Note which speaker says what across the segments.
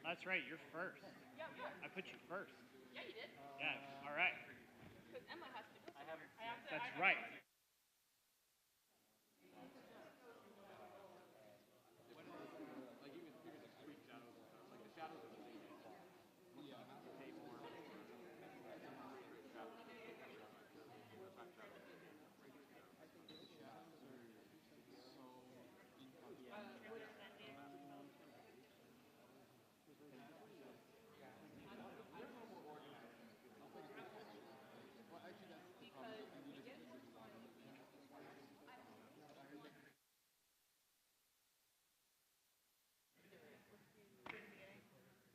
Speaker 1: That's right, you're first.
Speaker 2: Yeah, we are.
Speaker 1: I put you first.
Speaker 2: Yeah, you did.
Speaker 1: Yeah, all right.
Speaker 2: Because Emma has to go.
Speaker 1: That's right.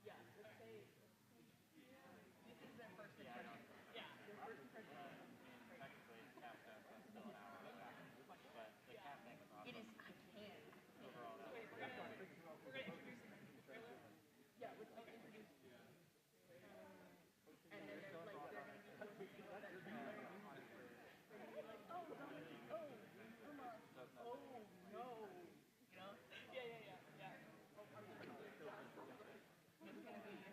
Speaker 2: Yeah, let's say this is their first impression. Yeah, their first impression. It is. I can. Wait, we're gonna introduce trailer. Yeah, let's introduce. And then they're like they're gonna be looking at that trailer. They're gonna be like, oh guys, oh Emma, oh no, you know? Yeah, yeah, yeah, yeah. Oh, I'm gonna do it. It's gonna be.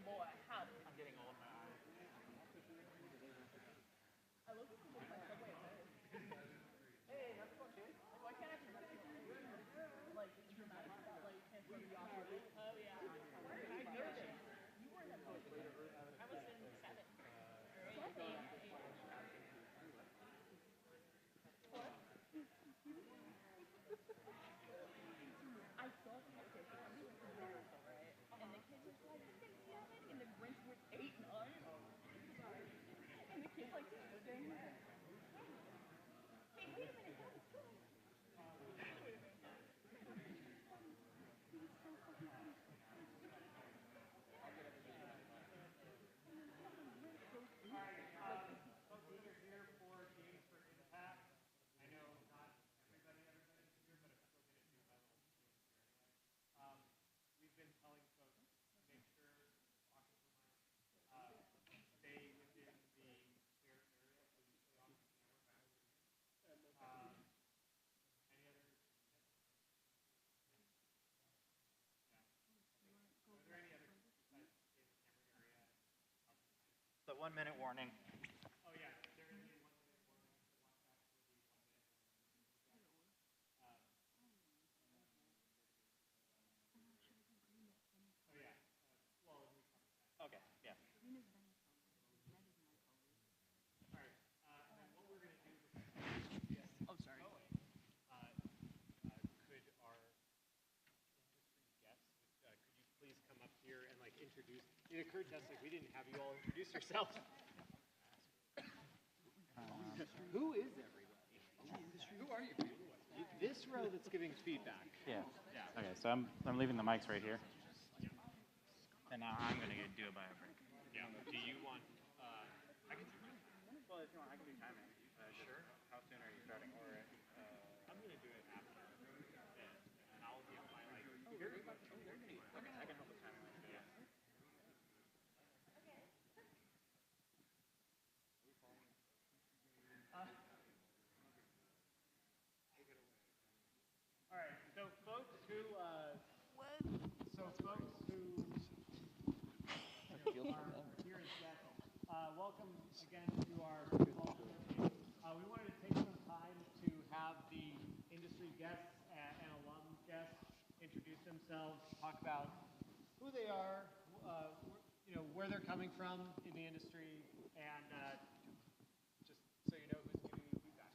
Speaker 2: Boy, howdy. I'm getting old now. I look at you with my subway embarrassed. Hey, how's it going, Chase? Like, why can't I just like it's dramatic that like you can't see the awkward? Oh yeah. I know this. You were in a boat. I was in seven. Seven. What? I saw them. Okay, so somebody went to dinner though, right? And the kid was like, "You can see it," and the Grinch was 8, 9. And the kid like standing there. Hey, wait a minute, guys.
Speaker 1: The 1 minute warning. Okay, yeah.
Speaker 2: Oh, sorry.
Speaker 1: Could our industry guests, could you please come up here and like introduce? It occurred to us like we didn't have you all introduce yourselves. Who is everybody? Who are you? This row that's giving feedback.
Speaker 3: Yeah.
Speaker 1: Yeah.
Speaker 3: Okay, so I'm leaving the mics right here. And now I'm gonna do a bio break.
Speaker 1: Yeah. Do you want? I can.
Speaker 3: Well, if you want, I can do timing.
Speaker 1: Sure.
Speaker 3: How soon are you starting? Or
Speaker 1: I'm gonna do it after, and I'll give my like.
Speaker 3: okay, I can help with timing.
Speaker 1: Yeah. All right. So folks who. Are here as guests. Welcome again to our fall meeting. We wanted to take some time to have the industry guests and alum guests introduce themselves, talk about who they are, where they're coming from in the industry, and just so you know who's giving you feedback.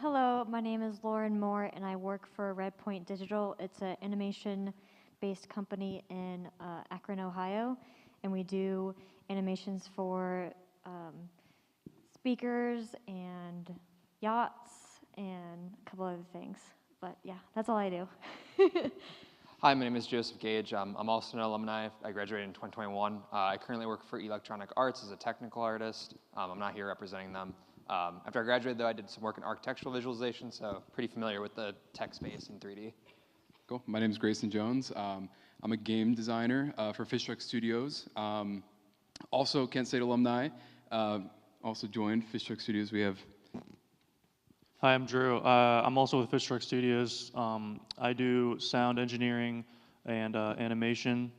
Speaker 4: Hello, my name is Lauren Moore, and I work for Red Point Digital. It's an animation-based company in Akron, Ohio, and we do animations for speakers and yachts and a couple other things. But yeah, that's all I do.
Speaker 5: Hi, my name is Joseph Gage. I'm also an alumni. I graduated in 2021. I currently work for Electronic Arts as a technical artist. I'm not here representing them. After I graduated, though, I did some work in architectural visualization, so pretty familiar with the tech space in 3D.
Speaker 6: Cool. My name is Grayson Jones. I'm a game designer for Fish Truck Studios. Also, Kent State alumni. Also joined Fish Truck Studios. We have
Speaker 7: Hi, I'm Drew. I'm also with Fish Truck Studios. I do sound engineering and animation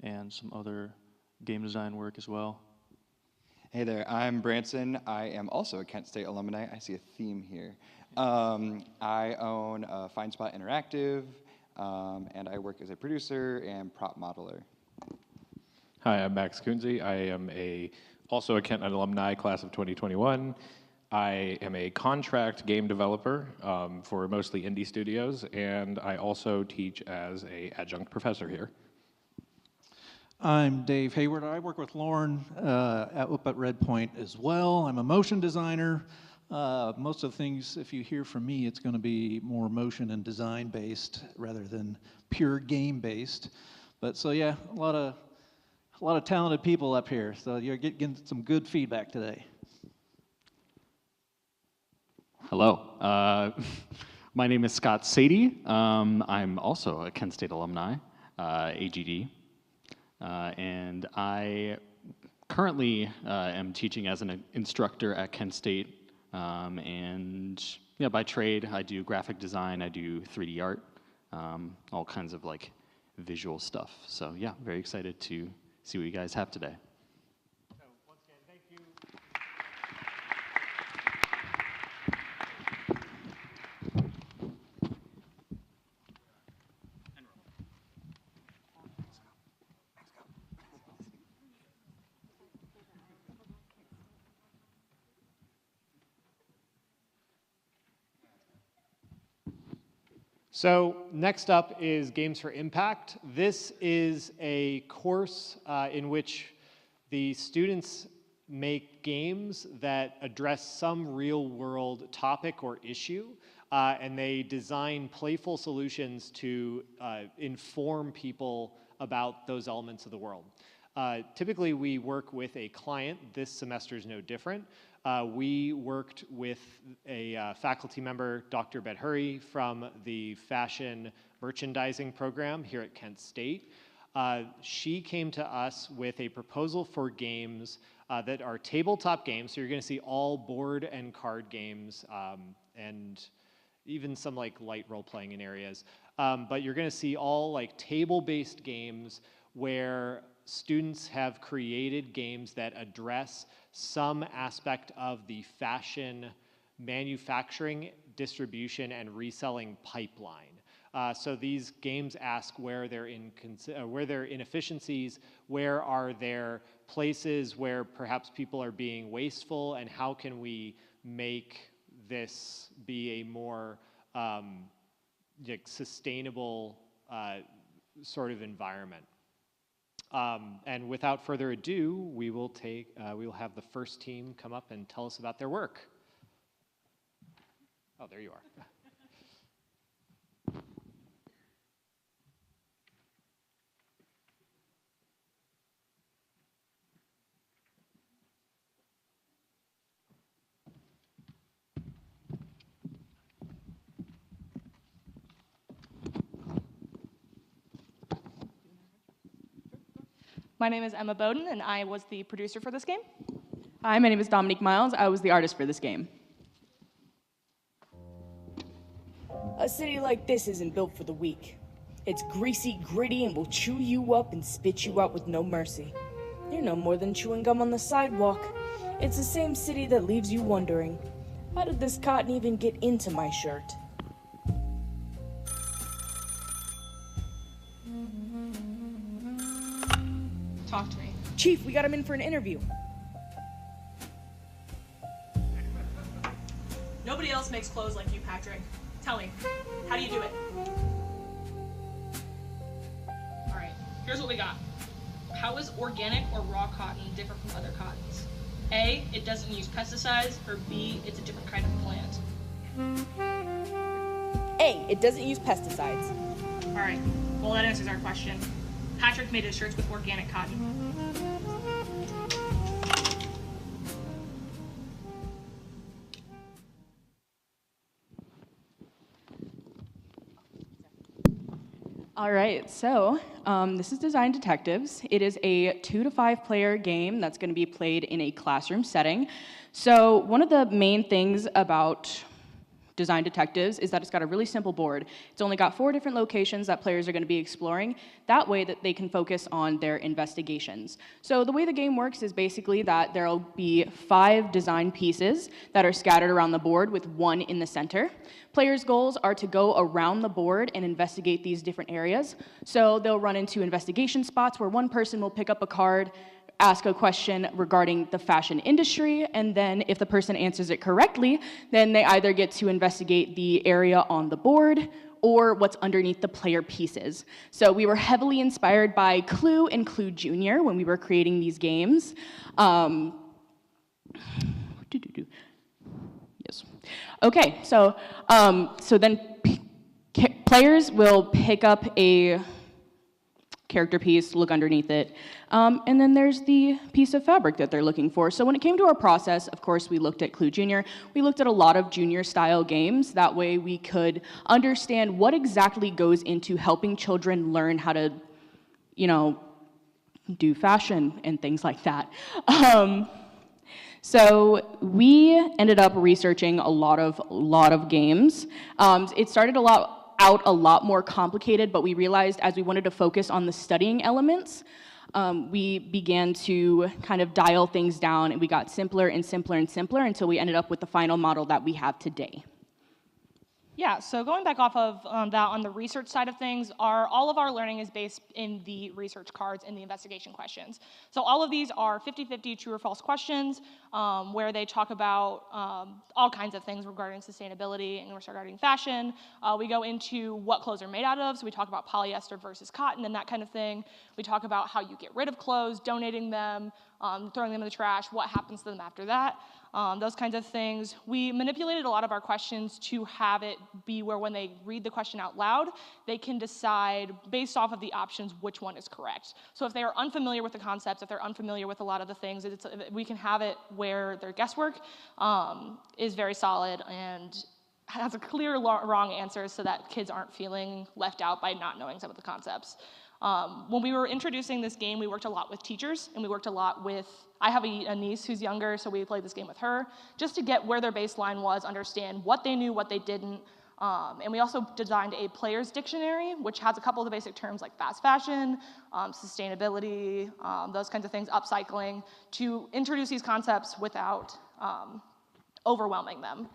Speaker 7: and some other game design work as well.
Speaker 8: Hey there, I'm Branson. I am also a Kent State alumni. I see a theme here. I own Fine Spot Interactive, and I work as a producer and prop modeler.
Speaker 9: Hi, I'm Max Kunze. I am also a Kent alumni, class of 2021. I am a contract game developer for mostly indie studios, and I also teach as an adjunct professor here.
Speaker 10: I'm Dave Hayward. I work with Lauren up at Red Point as well. I'm a motion designer. Most of the things, if you hear from me, it's going to be more motion and design based rather than pure game based. But so yeah, a lot of talented people up here. So you're getting some good feedback today.
Speaker 11: Hello. My name is Scott Sadie. I'm also a Kent State alumni, AGD. And I currently am teaching as an instructor at Kent State. And yeah, by trade, I do graphic design, I do 3D art, all kinds of like visual stuff. So yeah, very excited to see what you guys have today.
Speaker 1: So once again, thank you. So next up is Games for Impact. This is a course in which the students make games that address some real-world topic or issue, and they design playful solutions to inform people about those elements of the world. Typically, we work with a client. This semester is no different. We worked with a faculty member, Dr. Bedhuri, from the fashion merchandising program here at Kent State. She came to us with a proposal for games that are tabletop games. So you're going to see all board and card games and even some like light role playing in areas. But you're going to see all like table-based games where students have created games that address some aspect of the fashion manufacturing, distribution, and reselling pipeline. So these games ask where there are inefficiencies, where are there places where perhaps people are being wasteful, and how can we make this be a more sustainable sort of environment. And without further ado, we will have the first team come up and tell us about their work. Oh, there you are.
Speaker 2: My name is Emma Bowden, and I was the producer for this game. Hi, my name is Dominique Miles. I was the artist for this game.
Speaker 12: A city like this isn't built for the weak. It's greasy, gritty, and will chew you up and spit you out with no mercy. You're no more than chewing gum on the sidewalk. It's the same city that leaves you wondering, how did this cotton even get into my shirt?
Speaker 2: Talk to me.
Speaker 12: Chief, we got him in for an interview.
Speaker 2: Nobody else makes clothes like you, Patrick. Tell me, how do you do it? All right, here's what we got. How is organic or raw cotton different from other cottons? A, it doesn't use pesticides, or B, it's a different kind of plant.
Speaker 12: A, it doesn't use pesticides.
Speaker 2: All right, well that answers our question. Patrick made his shirts with organic cotton. All right, so this is Design Detectives. It is a 2 to 5 player game that's going to be played in a classroom setting. So one of the main things about
Speaker 12: Design Detectives is that it's got a really simple board. It's only got 4 different locations that players are going to be exploring. That way that they can focus on their investigations. So the way the game works is basically that there'll be 5 design pieces that are scattered around the board with 1 in the center. Players' goals are to go around the board and investigate these different areas. So they'll run into investigation spots where one person will pick up a card, ask a question regarding the fashion industry, and then if the person answers it correctly, then they either get to investigate the area on the board or what's underneath the player pieces. So we were heavily inspired by Clue and Clue Junior when we were creating these games. Yes. Okay, so then players will pick up a character piece, look underneath it, and then there's the piece of fabric that they're looking for. So when it came to our process, of course, we looked at Clue Junior. We looked at a lot of junior-style games. That way we could understand what exactly goes into helping children learn how to, do fashion and things like that. So we ended up researching a lot of games. It started out a lot more complicated, but we realized as we wanted to focus on the studying elements, we began to kind of dial things down, and we got simpler and simpler and simpler until we ended up with the final model that we have today.
Speaker 2: Yeah, so going back off of that on the research side of things, all of our learning is based in the research cards and the investigation questions. So all of these are 50-50 true or false questions where they talk about all kinds of things regarding sustainability and regarding fashion. We go into what clothes are made out of, so we talk about polyester versus cotton and that kind of thing. We talk about how you get rid of clothes, donating them, throwing them in the trash, what happens to them after that. Those kinds of things. We manipulated a lot of our questions to have it be where when they read the question out loud, they can decide based off of the options which one is correct. So if they are unfamiliar with the concepts, if they're unfamiliar with a lot of the things, we can have it where their guesswork is very solid and has a clear wrong answer so that kids aren't feeling left out by not knowing some of the concepts. When we were introducing this game, we worked a lot with teachers, and we worked a lot with, I have a niece who's younger, so we played this game with her, just to get where their baseline was, understand what they knew, what they didn't. And we also designed a player's dictionary, which has a couple of the basic terms like fast fashion, sustainability, those kinds of things, upcycling, to introduce these concepts without overwhelming them.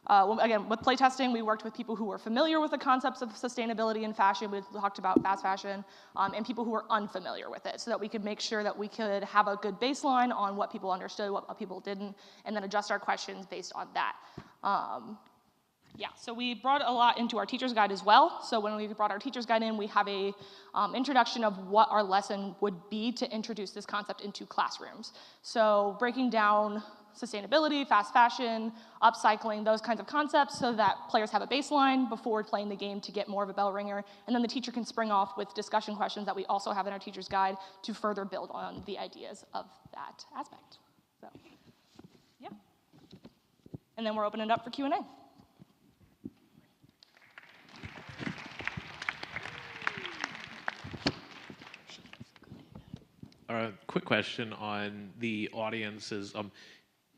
Speaker 2: Again, with playtesting, we worked with people who were familiar with the concepts of sustainability and fashion. We talked about fast fashion, and people who were unfamiliar with it, so that we could make sure that we could have a good baseline on what people understood, what people didn't, and then adjust our questions based on that. Yeah, so we brought a lot into our teacher's guide as well. So when we brought our teacher's guide in, we have a introduction of what our lesson would be to introduce this concept into classrooms. So breaking down sustainability, fast fashion, upcycling, those kinds of concepts so that players have a baseline before playing the game to get more of a bell ringer, and then the teacher can spring off with discussion questions that we also have in our teacher's guide to further build on the ideas of that aspect. So, yeah. And then we're opening it up for Q&A.
Speaker 13: Quick question on the audiences.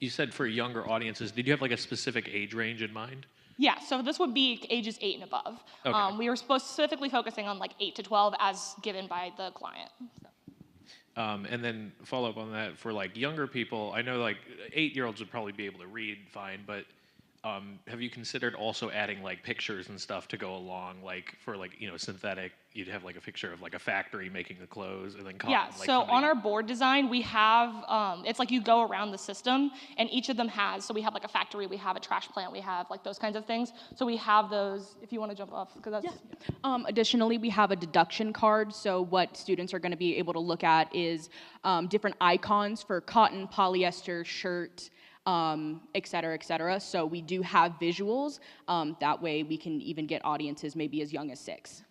Speaker 13: You said for younger audiences, did you have like a specific age range in mind?
Speaker 2: Yeah, so this would be ages 8 and above.
Speaker 13: Okay.
Speaker 2: We were specifically focusing on like 8 to 12 as given by the client. So.
Speaker 13: And then follow up on that for like younger people, I know like 8-year-olds would probably be able to read fine, but have you considered also adding like pictures and stuff to go along, like for like, synthetic, you'd have like a picture of like a factory making the clothes and then cotton,
Speaker 2: Yeah,
Speaker 13: like
Speaker 2: so
Speaker 13: somebody...
Speaker 2: on our board design, we have, it's like you go around the system and each of them has, so we have like a factory, we have a trash plant, we have like those kinds of things. So we have those, if you want to jump off, because that's...
Speaker 12: Yeah. Additionally, we have a deduction card, so what students are going to be able to look at is different icons for cotton, polyester, shirt, et cetera, et cetera. So we do have visuals. That way we can even get audiences maybe as young as 6.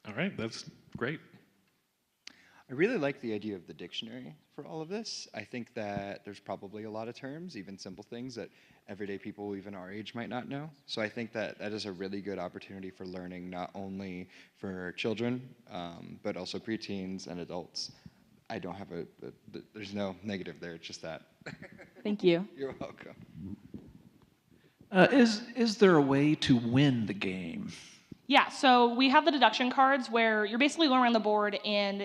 Speaker 13: All right, that's great.
Speaker 8: I really like the idea of the dictionary for all of this. I think that there's probably a lot of terms, even simple things that everyday people, even our age, might not know. So I think that that is a really good opportunity for learning, not only for children, but also preteens and adults. I don't have there's no negative there, it's just that.
Speaker 12: Thank you.
Speaker 8: You're welcome.
Speaker 10: Is there a way to win the game?
Speaker 2: Yeah, so we have the deduction cards where you're basically going around the board and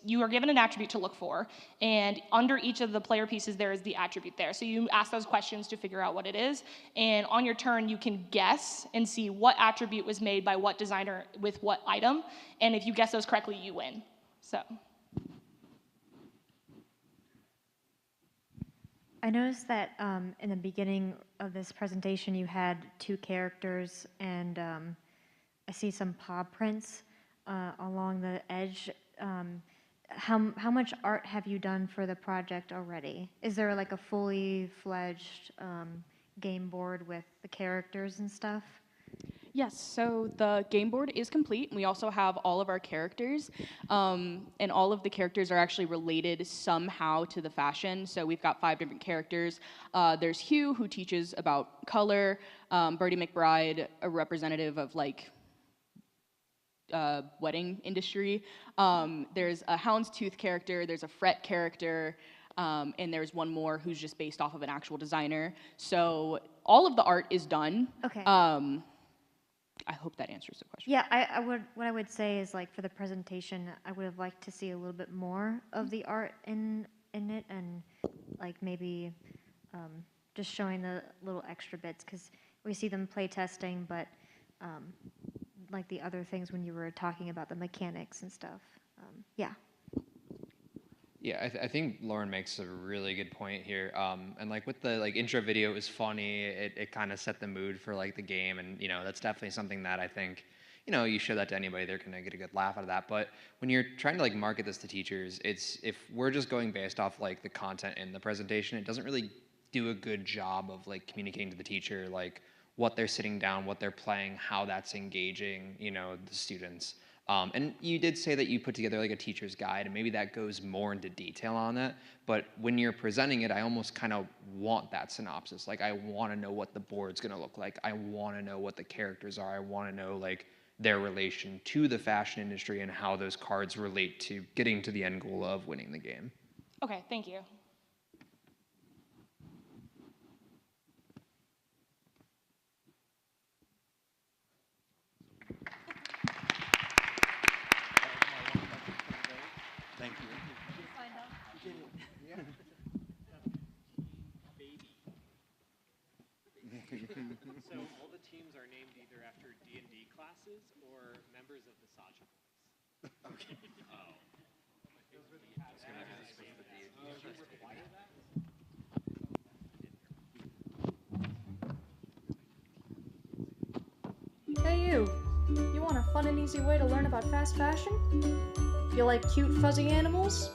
Speaker 2: you are given an attribute to look for, and under each of the player pieces there is the attribute there. So you ask those questions to figure out what it is, and on your turn you can guess and see what attribute was made by what designer with what item, and if you guess those correctly, you win. So.
Speaker 4: I noticed that in the beginning of this presentation you had 2 characters, and I see some paw prints along the edge. How much art have you done for the project already? Is there like a fully fledged game board with the characters and stuff?
Speaker 12: Yes, so the game board is complete. We also have all of our characters, and all of the characters are actually related somehow to the fashion. So we've got 5 different characters. There's Hugh, who teaches about color, Bertie McBride, a representative of like wedding industry. There's a houndstooth character, there's a Fret character, and there's one more who's just based off of an actual designer. So all of the art is done.
Speaker 4: Okay.
Speaker 12: I hope that answers the question.
Speaker 4: Yeah, what I would say is, like, for the presentation, I would have liked to see a little bit more of the art in it, and like maybe just showing the little extra bits, because we see them play testing, but like the other things when you were talking about the mechanics and stuff. Yeah.
Speaker 5: Yeah, I think Lauren makes a really good point here. And like with the intro video, it was funny. It kind of set the mood for like the game, and that's definitely something that I think you show that to anybody, they're gonna get a good laugh out of that. But when you're trying to like market this to teachers, if we're just going based off like the content in the presentation, it doesn't really do a good job of like communicating to the teacher like what they're sitting down, what they're playing, how that's engaging the students. And you did say that you put together like a teacher's guide, and maybe that goes more into detail on that. But when you're presenting it, I almost kind of want that synopsis. Like, I want to know what the board's going to look like. I want to know what the characters are. I want to know like their relation to the fashion industry and how those cards relate to getting to the end goal of winning the game.
Speaker 2: Okay, thank you.
Speaker 14: Thank you.
Speaker 1: So all the teams are named either after D&D classes or members of the Saja Boys. Okay. Oh. Did you require that?
Speaker 15: Hey you! You want a fun and easy way to learn about fast fashion? You like cute fuzzy animals?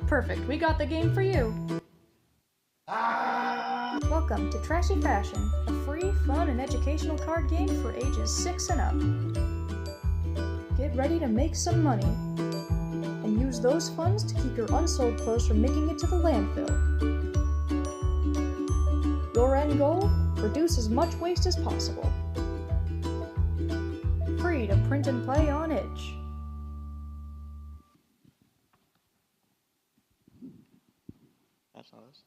Speaker 15: Perfect, we got the game for you! Welcome to Trashy Fashion, a free, fun, and educational card game for ages 6 and up. Get ready to make some money, and use those funds to keep your unsold clothes from making it to the landfill. Your end goal? Reduce as much waste as possible. Free to print and play on Itch.
Speaker 14: That's not us.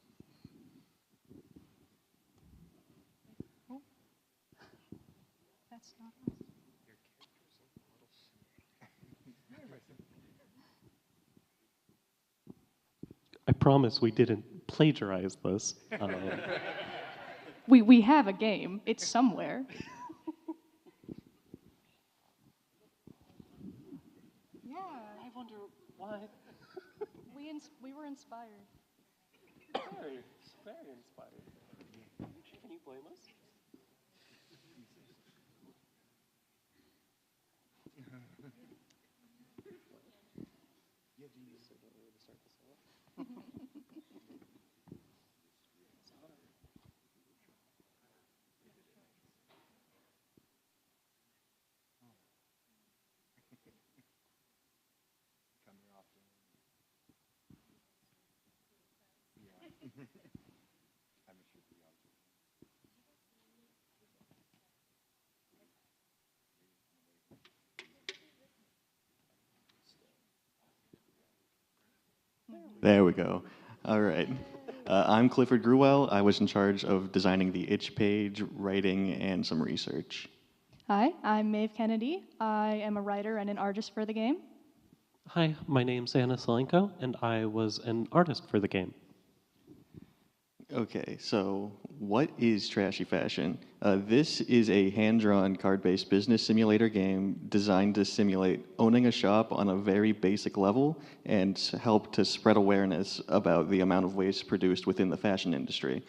Speaker 2: That's not us.
Speaker 16: I promise we didn't plagiarize this.
Speaker 2: We have a game. It's somewhere.
Speaker 15: Yeah,
Speaker 16: I wonder why.
Speaker 15: we were inspired.
Speaker 16: Very inspired. Can you blame us?
Speaker 14: There we go. All right. I'm Clifford Gruwell. I was in charge of designing the itch page, writing, and some research.
Speaker 15: Hi, I'm Maeve Kennedy. I am a writer and an artist for the game.
Speaker 16: Hi, my name's Anna Selenko, and I was an artist for the game.
Speaker 14: Okay, so what is Trashy Fashion? This is a hand-drawn card-based business simulator game designed to simulate owning a shop on a very basic level and help to spread awareness about the amount of waste produced within the fashion industry.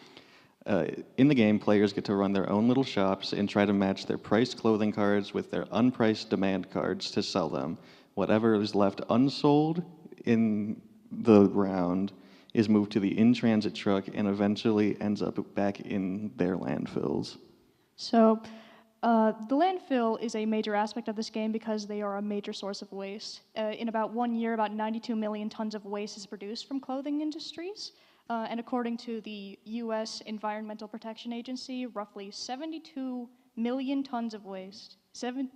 Speaker 14: In the game, players get to run their own little shops and try to match their priced clothing cards with their unpriced demand cards to sell them. Whatever is left unsold in the round is moved to the in-transit truck and eventually ends up back in their landfills.
Speaker 15: So, the landfill is a major aspect of this game because they are a major source of waste. In about 1 year, about 92 million tons of waste is produced from clothing industries. And according to the U.S. Environmental Protection Agency, roughly 72 million tons of waste. 17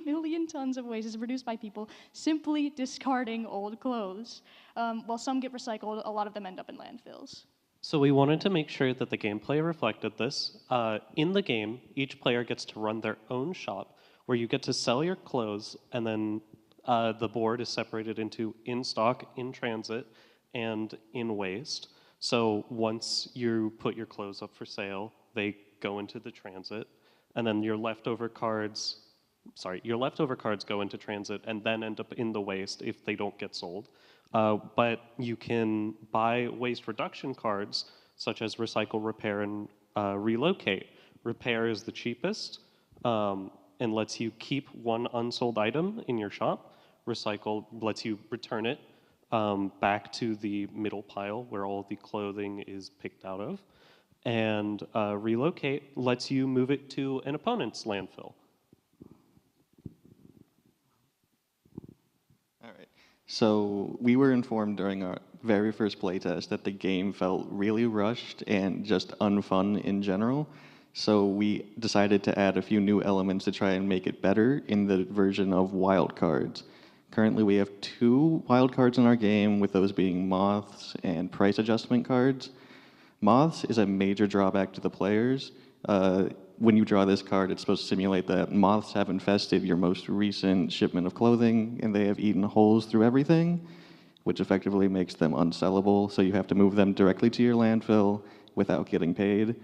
Speaker 15: million tons of waste is produced by people simply discarding old clothes. While some get recycled, a lot of them end up in landfills.
Speaker 16: So we wanted to make sure that the gameplay reflected this. In the game, each player gets to run their own shop where you get to sell your clothes, and then the board is separated into in stock, in transit, and in waste. So once you put your clothes up for sale, they go into the transit, and then your leftover cards go into transit and then end up in the waste if they don't get sold. But you can buy waste reduction cards, such as recycle, repair, and relocate. Repair is the cheapest and lets you keep one unsold item in your shop. Recycle lets you return it back to the middle pile where all the clothing is picked out of. And relocate lets you move it to an opponent's landfill.
Speaker 14: All right. So we were informed during our very first playtest that the game felt really rushed and just unfun in general. So we decided to add a few new elements to try and make it better in the version of wildcards. Currently, we have 2 wildcards in our game, with those being moths and price adjustment cards. Moths is a major drawback to the players. When you draw this card, it's supposed to simulate that moths have infested your most recent shipment of clothing, and they have eaten holes through everything, which effectively makes them unsellable, so you have to move them directly to your landfill without getting paid.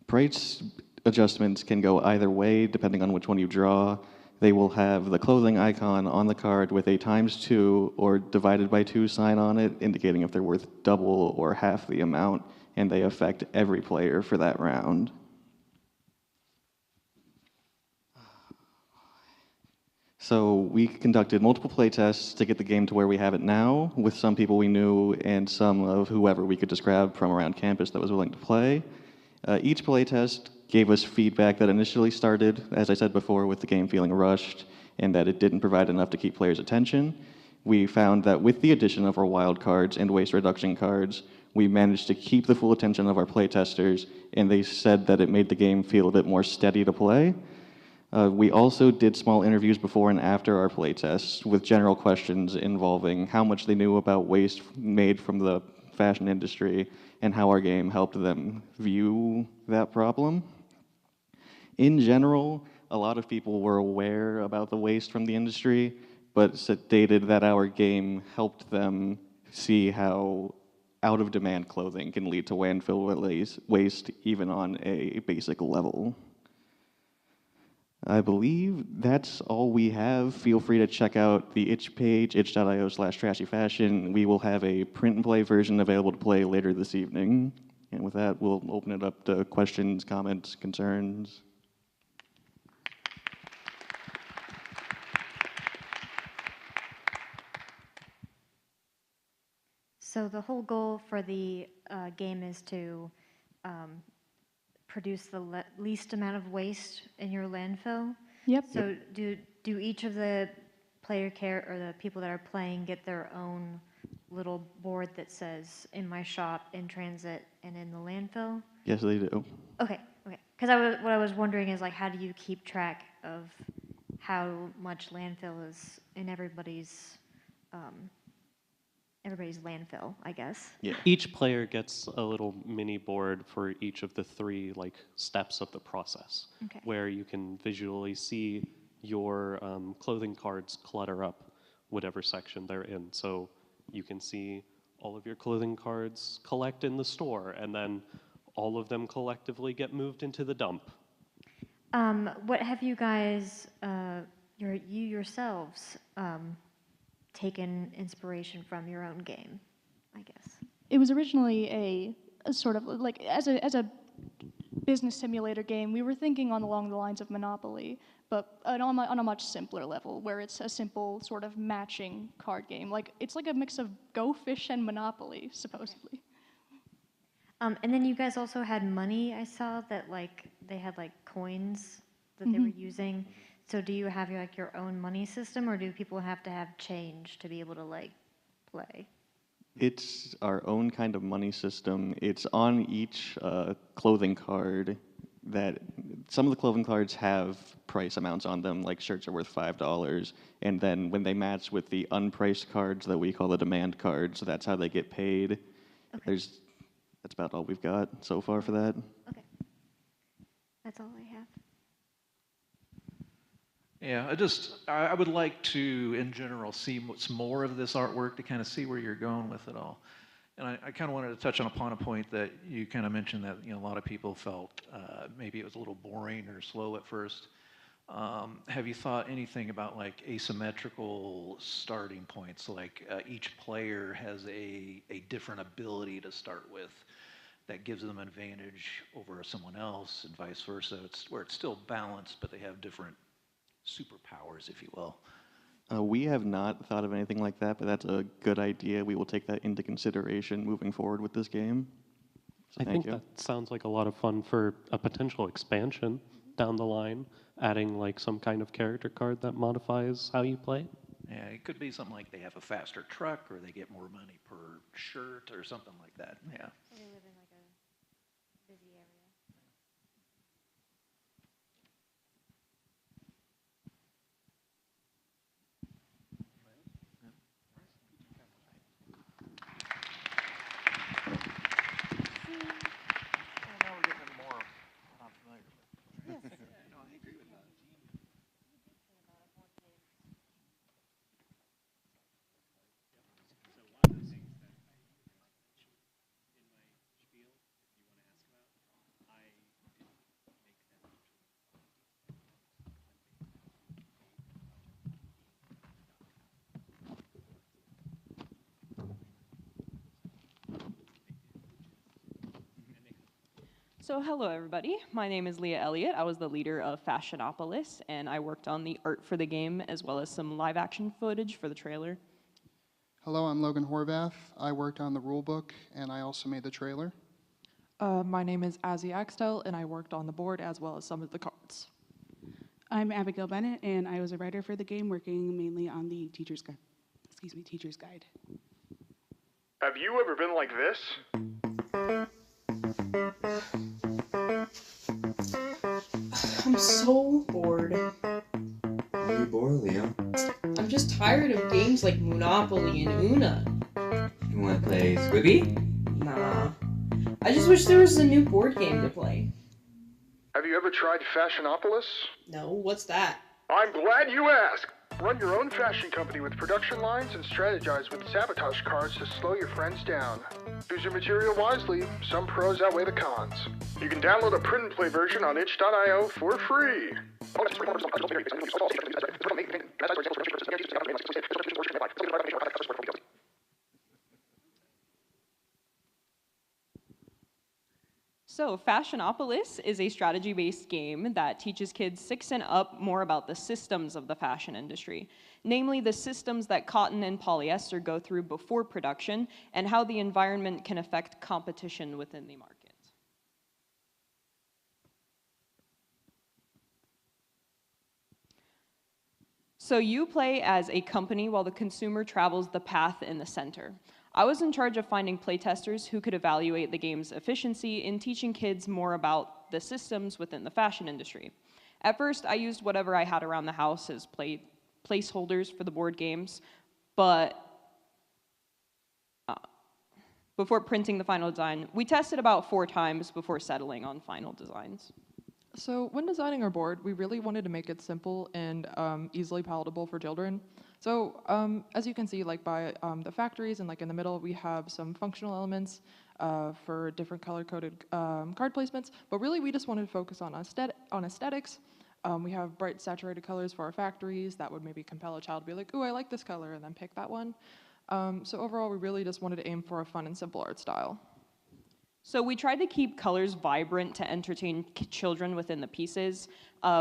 Speaker 14: Price adjustments can go either way, depending on which one you draw. They will have the clothing icon on the card with a ×2 or divided by 2 sign on it, indicating if they're worth double or half the amount, and they affect every player for that round. So we conducted multiple playtests to get the game to where we have it now, with some people we knew and some of whoever we could just grab from around campus that was willing to play. Each playtest gave us feedback that initially started, as I said before, with the game feeling rushed and that it didn't provide enough to keep players' attention. We found that with the addition of our wild cards and waste reduction cards, we managed to keep the full attention of our playtesters, and they said that it made the game feel a bit more steady to play. We also did small interviews before and after our playtests with general questions involving how much they knew about waste made from the fashion industry and how our game helped them view that problem. In general, a lot of people were aware about the waste from the industry, but stated that our game helped them see how out-of-demand clothing can lead to landfill waste even on a basic level. I believe that's all we have. Feel free to check out the itch page, itch.io/trashyfashion. We will have a print and play version available to play later this evening. And with that, we'll open it up to questions, comments, concerns.
Speaker 4: So the whole goal for the game is to produce the least amount of waste in your landfill.
Speaker 15: Yep.
Speaker 4: So do each of the or the people that are playing get their own little board that says in my shop, in transit, and in the landfill?
Speaker 14: Yes, they do.
Speaker 4: Okay. Because what I was wondering is, like, how do you keep track of how much landfill is in everybody's everybody's landfill, I guess.
Speaker 14: Yeah.
Speaker 16: Each player gets a little mini board for each of the 3 like steps of the process,
Speaker 4: Okay.
Speaker 16: where you can visually see your clothing cards clutter up whatever section they're in. So you can see all of your clothing cards collect in the store, and then all of them collectively get moved into the dump.
Speaker 4: What have you guys, you yourselves, taken inspiration from your own game, I guess?
Speaker 15: It was originally a sort of like as a business simulator game. We were thinking along the lines of Monopoly, but on a much simpler level, where it's a simple sort of matching card game. Like it's like a mix of Go Fish and Monopoly, supposedly.
Speaker 4: And then you guys also had money. I saw that like they had like coins that they were using. So do you have like your own money system, or do people have to have change to be able to like play?
Speaker 14: It's our own kind of money system. It's on each clothing card. That some of the clothing cards have price amounts on them, like shirts are worth $5, and then when they match with the unpriced cards that we call the demand cards, that's how they get paid.
Speaker 4: Okay.
Speaker 14: That's about all we've got so far for that.
Speaker 4: Okay. That's all I have.
Speaker 10: Yeah, I would like to, in general, see some more of this artwork to kind of see where you're going with it all. And I kind of wanted to touch upon a point that you kind of mentioned that a lot of people felt maybe it was a little boring or slow at first. Have you thought anything about like asymmetrical starting points? Like each player has a different ability to start with that gives them an advantage over someone else, and vice versa. It's where it's still balanced, but they have different superpowers, if you will.
Speaker 14: We have not thought of anything like that, but that's a good idea. We will take that into consideration moving forward with this game. So
Speaker 16: I
Speaker 14: thank
Speaker 16: think
Speaker 14: you.
Speaker 16: that sounds like a lot of fun for a potential expansion down the line, adding like some kind of character card that modifies how you play.
Speaker 10: Yeah, it could be something like they have a faster truck, or they get more money per shirt, or something like that. Yeah.
Speaker 4: They live in like a busy area.
Speaker 17: So hello everybody, my name is Leah Elliott. I was the leader of Fashionopolis, and I worked on the art for the game as well as some live action footage for the trailer.
Speaker 18: Hello, I'm Logan Horvath. I worked on the rulebook, and I also made the trailer.
Speaker 19: My name is Azzy Axtell, and I worked on the board as well as some of the cards.
Speaker 20: I'm Abigail Bennett, and I was a writer for the game, working mainly on the teacher's guide. Teacher's guide.
Speaker 21: Have you ever been like this?
Speaker 12: I'm so bored.
Speaker 22: Are you bored, Leo?
Speaker 12: I'm just tired of games like Monopoly and Una.
Speaker 22: You want to play Squibby?
Speaker 12: Nah. I just wish there was a new board game to play.
Speaker 21: Have you ever tried Fashionopolis?
Speaker 12: No, what's that?
Speaker 21: I'm glad you asked. Run your own fashion company with production lines and strategize with sabotage cards to slow your friends down. Choose your material wisely. Some pros outweigh the cons. You can download a print and play version on itch.io for free.
Speaker 17: So Fashionopolis is a strategy-based game that teaches kids 6 and up more about the systems of the fashion industry, namely the systems that cotton and polyester go through before production and how the environment can affect competition within the market. So you play as a company while the consumer travels the path in the center. I was in charge of finding playtesters who could evaluate the game's efficiency in teaching kids more about the systems within the fashion industry. At first, I used whatever I had around the house as placeholders for the board games, but before printing the final design. We tested about 4 times before settling on final designs.
Speaker 19: So when designing our board, we really wanted to make it simple and easily palatable for children. So as you can see, like by the factories and like in the middle, we have some functional elements for different color-coded card placements. But really, we just wanted to focus on aesthetics. We have bright, saturated colors for our factories that would maybe compel a child to be like, "Ooh, I like this color," and then pick that one. So overall, we really just wanted to aim for a fun and simple art style.
Speaker 17: So we tried to keep colors vibrant to entertain children within the pieces.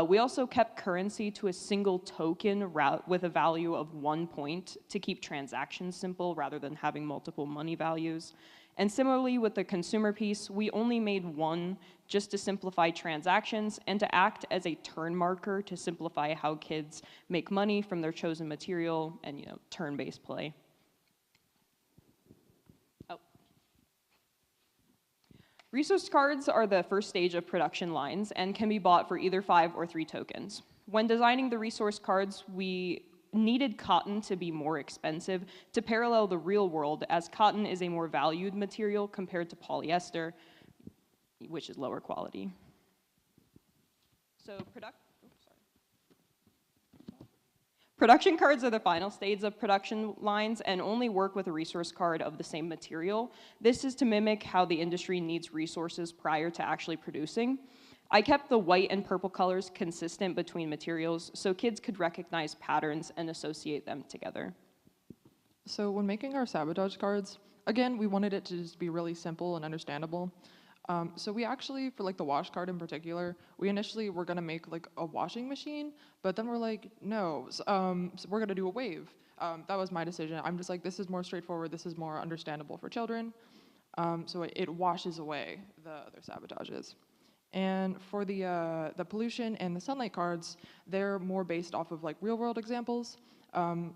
Speaker 17: We also kept currency to a single token with a value of 1 point to keep transactions simple rather than having multiple money values. And similarly with the consumer piece, we only made 1 just to simplify transactions and to act as a turn marker to simplify how kids make money from their chosen material and, you know, turn-based play. Resource cards are the first stage of production lines and can be bought for either 5 or 3 tokens. When designing the resource cards, we needed cotton to be more expensive to parallel the real world, as cotton is a more valued material compared to polyester, which is lower quality. So production cards are the final stage of production lines and only work with a resource card of the same material. This is to mimic how the industry needs resources prior to actually producing. I kept the white and purple colors consistent between materials so kids could recognize patterns and associate them together.
Speaker 19: So when making our sabotage cards, again, we wanted it to just be really simple and understandable. So we actually, for like the wash card in particular, we initially were gonna make like a washing machine, but then we're like, no, so we're gonna do a wave. That was my decision. I'm just like, this is more straightforward, this is more understandable for children. So it washes away the other sabotages. And for the pollution and the sunlight cards, they're more based off of like real world examples,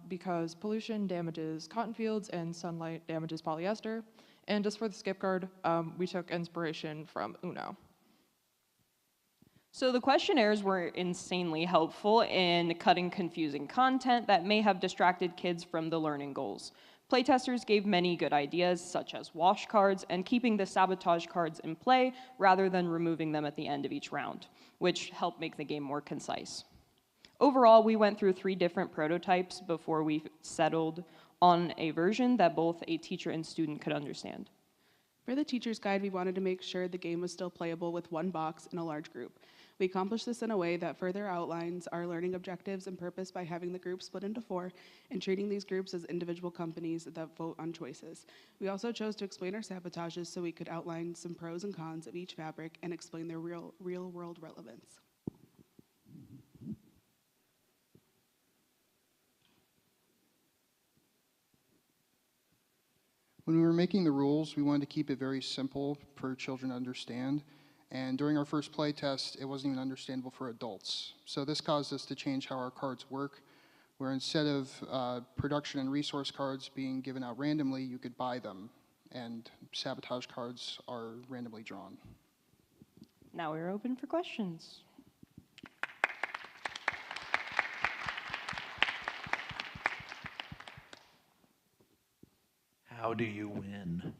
Speaker 19: because pollution damages cotton fields and sunlight damages polyester. And just for the skip card, we took inspiration from Uno.
Speaker 17: So the questionnaires were insanely helpful in cutting confusing content that may have distracted kids from the learning goals. Playtesters gave many good ideas, such as wash cards and keeping the sabotage cards in play rather than removing them at the end of each round, which helped make the game more concise. Overall, we went through 3 different prototypes before we settled on a version that both a teacher and student could understand.
Speaker 20: For the teacher's guide, we wanted to make sure the game was still playable with 1 box in a large group. We accomplished this in a way that further outlines our learning objectives and purpose by having the group split into 4 and treating these groups as individual companies that vote on choices. We also chose to explain our sabotages so we could outline some pros and cons of each fabric and explain their real-world relevance.
Speaker 18: When we were making the rules, we wanted to keep it very simple for children to understand. And during our first play test, it wasn't even understandable for adults. So this caused us to change how our cards work, where instead of production and resource cards being given out randomly, you could buy them. And sabotage cards are randomly drawn.
Speaker 17: Now we're open for questions.
Speaker 10: How do you win?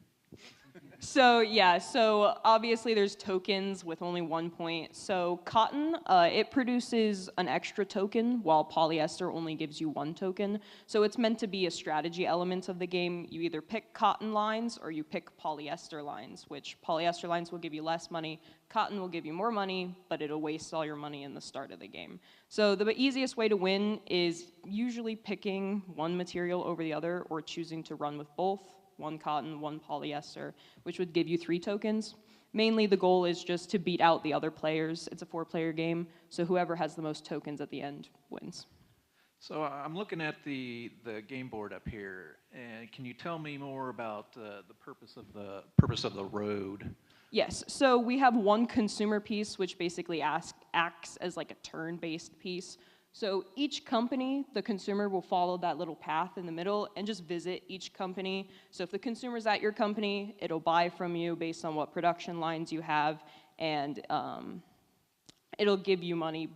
Speaker 17: So yeah, so obviously there's tokens with only 1 point. So cotton, it produces an extra token while polyester only gives you 1 token. So it's meant to be a strategy element of the game. You either pick cotton lines or you pick polyester lines, which polyester lines will give you less money. Cotton will give you more money, but it'll waste all your money in the start of the game. So the easiest way to win is usually picking 1 material over the other or choosing to run with both. 1 cotton, 1 polyester, which would give you 3 tokens. Mainly the goal is just to beat out the other players. It's a 4-player game, so whoever has the most tokens at the end wins.
Speaker 10: So I'm looking at the game board up here, and can you tell me more about the purpose of the road?
Speaker 17: Yes, so we have 1 consumer piece, which basically acts as like a turn-based piece. So each company, the consumer will follow that little path in the middle and just visit each company. So if the consumer's at your company, it'll buy from you based on what production lines you have, and it'll give you money,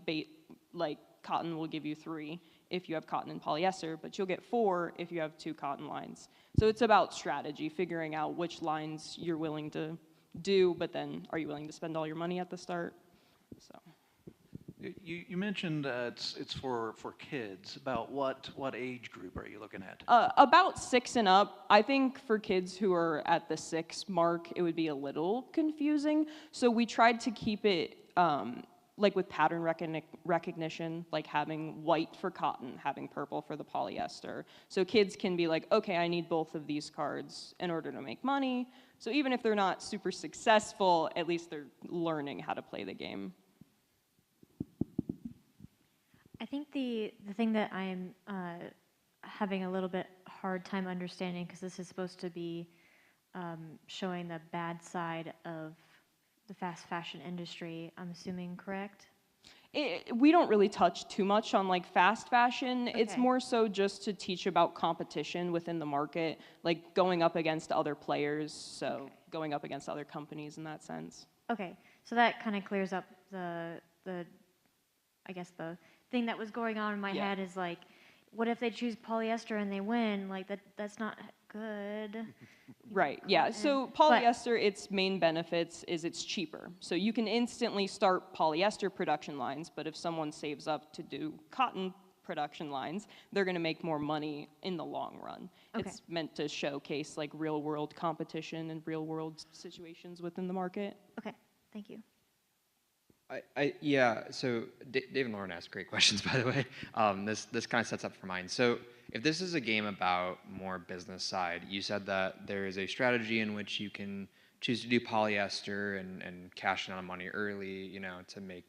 Speaker 17: like cotton will give you 3. if you have cotton and polyester, but you'll get 4 if you have 2 cotton lines. So it's about strategy, figuring out which lines you're willing to do, but then are you willing to spend all your money at the start? So.
Speaker 10: You mentioned it's for kids. About what age group are you looking at?
Speaker 17: About 6 and up. I think for kids who are at the 6 mark, it would be a little confusing. So we tried to keep it like with pattern recognition, like having white for cotton, having purple for the polyester. So kids can be like, okay, I need both of these cards in order to make money. So even if they're not super successful, at least they're learning how to play the game.
Speaker 4: I think the thing that I'm having a little bit hard time understanding, because this is supposed to be showing the bad side of the fast fashion industry, I'm assuming, correct?
Speaker 17: We don't really touch too much on like fast fashion.
Speaker 4: Okay.
Speaker 17: It's more so just to teach about competition within the market, like going up against other players, so going up against other companies in that sense.
Speaker 4: Okay, so that kind of clears up the I guess the thing that was going on in my head is like, what if they choose polyester and they win? Like that's not good.
Speaker 17: Right, yeah. So polyester, its main benefits is it's cheaper. So you can instantly start polyester production lines, but if someone saves up to do cotton production lines, they're going to make more money in the long run.
Speaker 4: Okay.
Speaker 17: It's meant to showcase like real world competition and real world situations within the market.
Speaker 4: Okay, thank you.
Speaker 5: Yeah, so Dave and Lauren asked great questions, by the way. This kind of sets up for mine. So if this is a game about more business side, you said that there is a strategy in which you can choose to do polyester and cash in on money early, you know, to make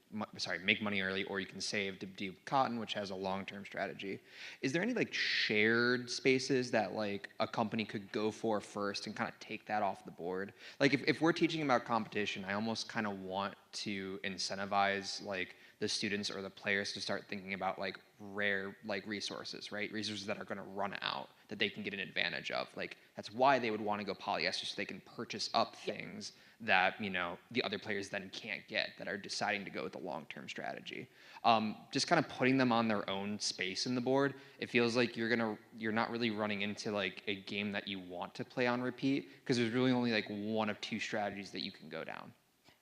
Speaker 5: money early, or you can save to do cotton, which has a long-term strategy. Is there any like shared spaces that like a company could go for first and kind of take that off the board? Like if we're teaching about competition, I almost kind of want to incentivize like the students or the players to start thinking about like rare like resources, right? Resources that are going to run out that they can get an advantage of. Like that's why they would want to go polyester, so they can purchase up things that, you know, the other players then can't get, that are deciding to go with the long-term strategy. Just kind of putting them on their own space in the board, it feels like you're not really running into like a game that you want to play on repeat, because there's really only like one of 2 strategies that you can go down.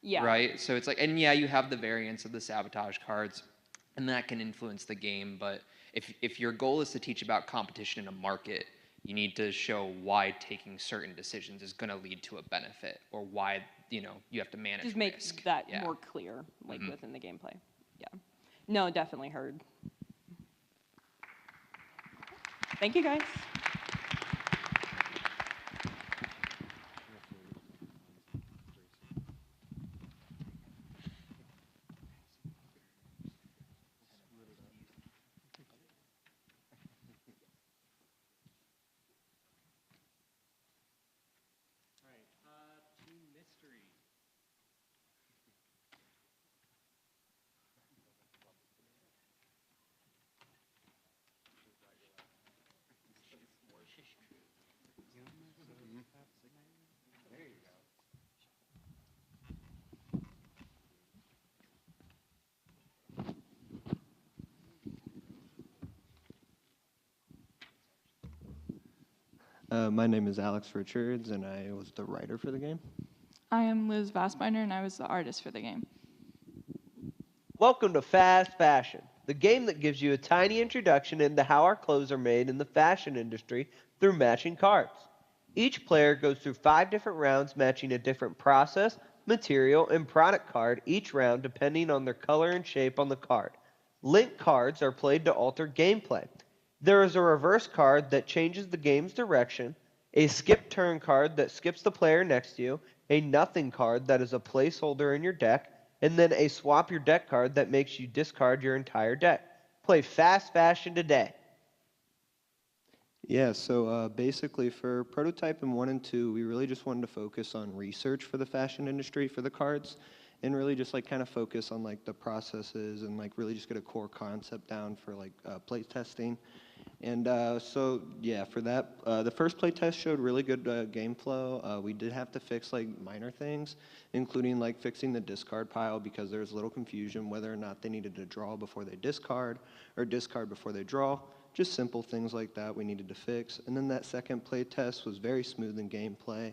Speaker 17: Yeah.
Speaker 5: Right? So it's like, and yeah, you have the variants of the sabotage cards, and that can influence the game, but if your goal is to teach about competition in a market, you need to show why taking certain decisions is going to lead to a benefit, or why, you know, you have to manage
Speaker 17: Just make
Speaker 5: risk.
Speaker 17: that more clear, like within the gameplay. Yeah. No, definitely heard. Thank you, guys.
Speaker 3: My name is Alex Richards, and I was the writer for the game.
Speaker 6: I am Liz Vassbinder, and I was the artist for the game.
Speaker 23: Welcome to Fast Fashion, the game that gives you a tiny introduction into how our clothes are made in the fashion industry through matching cards. Each player goes through 5 different rounds matching a different process, material, and product card each round depending on their color and shape on the card. Link cards are played to alter gameplay. There is a reverse card that changes the game's direction, a skip turn card that skips the player next to you, a nothing card that is a placeholder in your deck, and then a swap your deck card that makes you discard your entire deck. Play Fast Fashion today.
Speaker 3: Yeah, so basically for Prototype in 1 and 2, we really just wanted to focus on research for the fashion industry for the cards, and really just like kind of focus on like the processes and like really just get a core concept down for like play testing. And so, yeah, for that, the first play test showed really good game flow. We did have to fix like minor things, including like fixing the discard pile because there was a little confusion whether or not they needed to draw before they discard or discard before they draw. Just simple things like that we needed to fix. And then that second play test was very smooth in gameplay.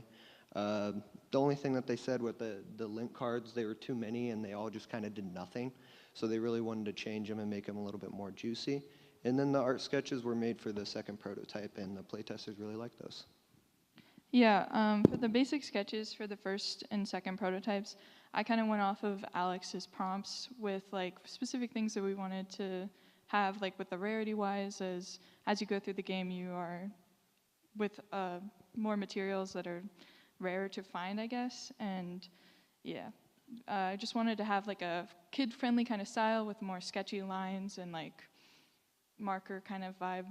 Speaker 3: The only thing that they said with the link cards, they were too many and they all just kind of did nothing. So they really wanted to change them and make them a little bit more juicy. And then the art sketches were made for the second prototype, and the playtesters really liked those.
Speaker 6: Yeah, for the basic sketches for the first and second prototypes, I kind of went off of Alex's prompts with like specific things that we wanted to have, like with the rarity-wise, as you go through the game, you are with more materials that are rarer to find, I guess. And yeah, I just wanted to have like a kid-friendly kind of style with more sketchy lines and like marker kind of vibe.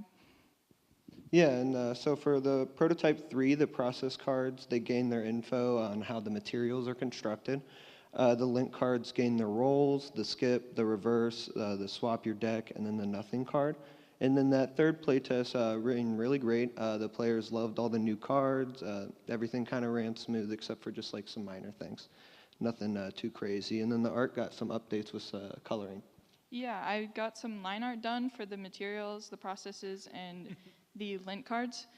Speaker 3: Yeah, and so for the prototype 3, the process cards, they gain their info on how the materials are constructed. The link cards gain their roles, the skip, the reverse, the swap your deck, and then the nothing card. And then that third playtest ran really great. The players loved all the new cards. Everything kind of ran smooth except for just like some minor things. Nothing too crazy. And then the art got some updates with coloring.
Speaker 6: Yeah, I got some line art done for the materials, the processes, and the lint cards.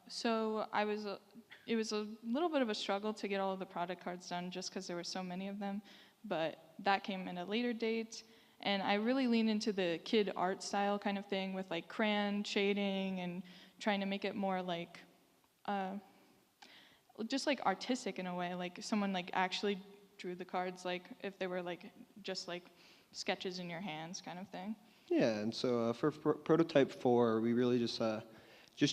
Speaker 6: So it was a little bit of a struggle to get all of the product cards done just because there were so many of them, but that came in a later date. And I really leaned into the kid art style kind of thing with like crayon shading and trying to make it more like, just like artistic in a way, like someone like actually drew the cards, like if they were like just like sketches in your hands kind of thing.
Speaker 3: Yeah, and so for prototype 4, we really just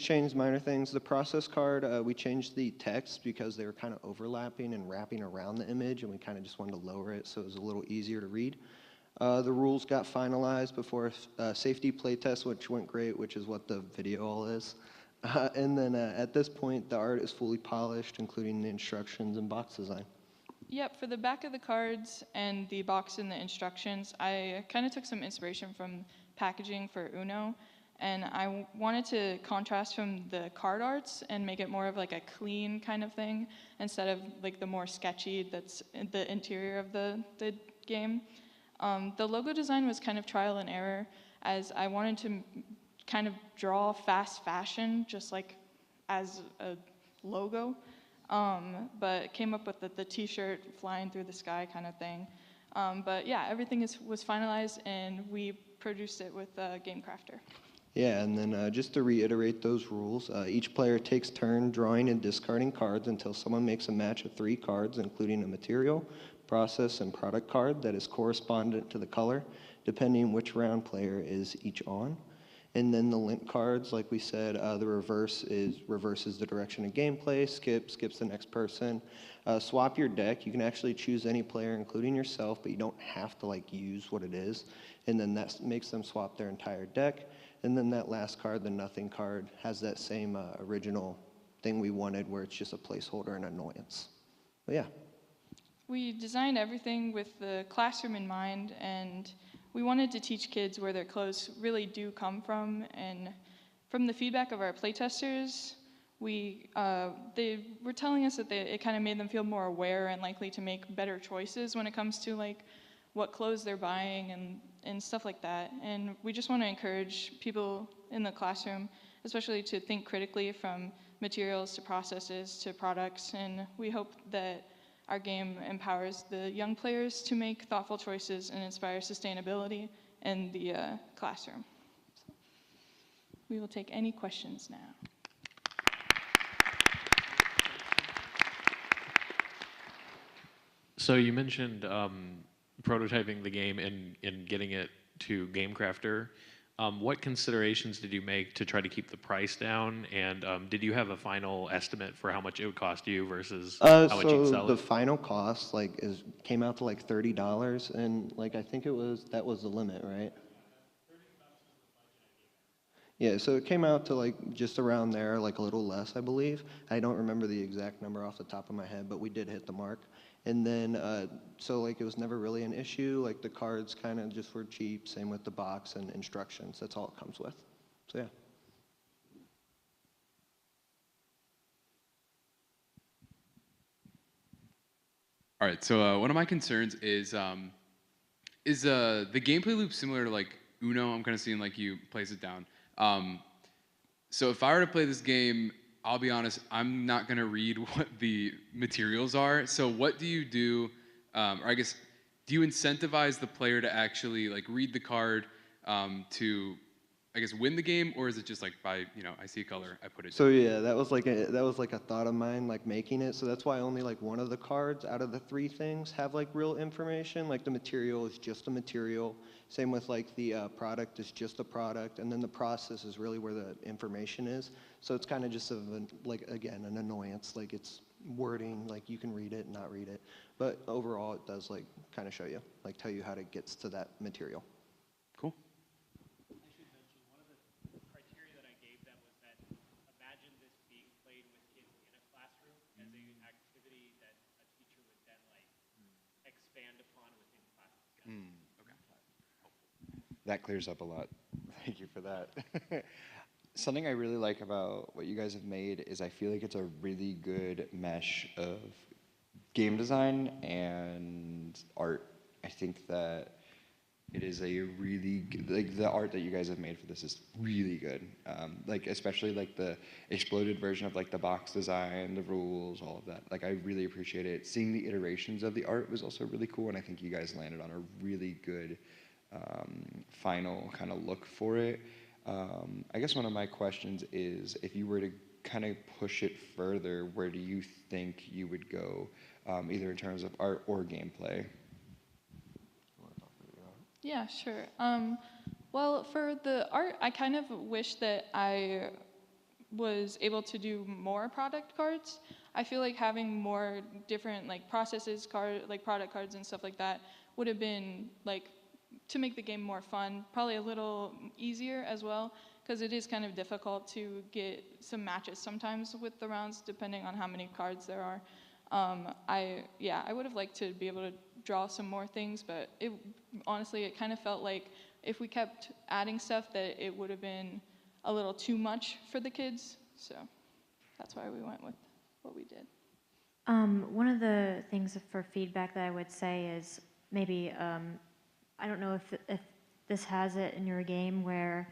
Speaker 3: changed minor things. The process card, we changed the text because they were kind of overlapping and wrapping around the image, and we kind of just wanted to lower it so it was a little easier to read. The rules got finalized before a safety playtest, which went great, which is what the video all is. And then at this point, the art is fully polished, including the instructions and box design.
Speaker 6: Yep, for the back of the cards and the box and the instructions, I kind of took some inspiration from packaging for Uno, and I wanted to contrast from the card arts and make it more of like a clean kind of thing instead of like the more sketchy that's in the interior of the game. The logo design was kind of trial and error, as I wanted to kind of draw fast fashion just like as a logo. But came up with the t-shirt flying through the sky kind of thing. But yeah, everything was finalized and we produced it with Game Crafter.
Speaker 3: Yeah, and then just to reiterate those rules, each player takes turn drawing and discarding cards until someone makes a match of 3 cards, including a material, process, and product card that is correspondent to the color, depending which round player is each on. And then the link cards, like we said, the reverses the direction of gameplay, skips the next person. Swap your deck. You can actually choose any player, including yourself, but you don't have to like use what it is. And then that makes them swap their entire deck. And then that last card, the nothing card, has that same original thing we wanted, where it's just a placeholder and annoyance. But yeah.
Speaker 6: We designed everything with the classroom in mind, and we wanted to teach kids where their clothes really do come from. And from the feedback of our playtesters, they were telling us that it kind of made them feel more aware and likely to make better choices when it comes to like what clothes they're buying and stuff like that. And we just want to encourage people in the classroom, especially to think critically from materials to processes to products. And we hope that our game empowers the young players to make thoughtful choices and inspire sustainability in the classroom. So we will take any questions now.
Speaker 13: So you mentioned prototyping the game and getting it to Game Crafter. What considerations did you make to try to keep the price down? And did you have a final estimate for how much it would cost you versus how much you'd sell it?
Speaker 3: The final cost came out to like $30, and like I think that was the limit, right? Yeah, so it came out to like just around there, like a little less, I believe. I don't remember the exact number off the top of my head, but we did hit the mark. And then, so like it was never really an issue. Like the cards kind of just were cheap. Same with the box and instructions. That's all it comes with. So. So yeah.
Speaker 7: All right, so one of my concerns is the gameplay loop similar to like Uno? I'm kind of seeing like you place it down. So if I were to play this game, I'll be honest, I'm not gonna read what the materials are. So what do you do, or I guess, do you incentivize the player to actually like read the card to, I guess, win the game, or is it just like by, I see a color, I put it
Speaker 3: So
Speaker 7: down?
Speaker 3: yeah, that was like a thought of mine, like making it. So that's why only like one of the cards out of the 3 things have like real information. Like the material is just a material. Same with like the product is just a product, and then the process is really where the information is. So it's kind of just like again an annoyance. Like it's wording, like you can read it, not read it, but overall it does like kind of show you, like tell you how it gets to that material.
Speaker 7: Cool.
Speaker 8: That clears up a lot. Thank you for that. Something I really like about what you guys have made is I feel like it's a really good mesh of game design and art. I think that it is a really good, like the art that you guys have made for this is really good. Like especially like the exploded version of like the box design, the rules, all of that. Like I really appreciate it. Seeing the iterations of the art was also really cool, and I think you guys landed on a really good final kind of look for it. I guess one of my questions is, if you were to kind of push it further, where do you think you would go, either in terms of art or gameplay?
Speaker 6: Yeah, sure. Well, for the art, I kind of wish that I was able to do more product cards. I feel like having more different like processes, like product cards and stuff like that would have been like, to make the game more fun, probably a little easier as well, because it is kind of difficult to get some matches sometimes with the rounds, depending on how many cards there are. I would have liked to be able to draw some more things, but honestly, it kind of felt like if we kept adding stuff, that it would have been a little too much for the kids. So that's why we went with what we did.
Speaker 4: One of the things for feedback that I would say is maybe, I don't know if this has it in your game where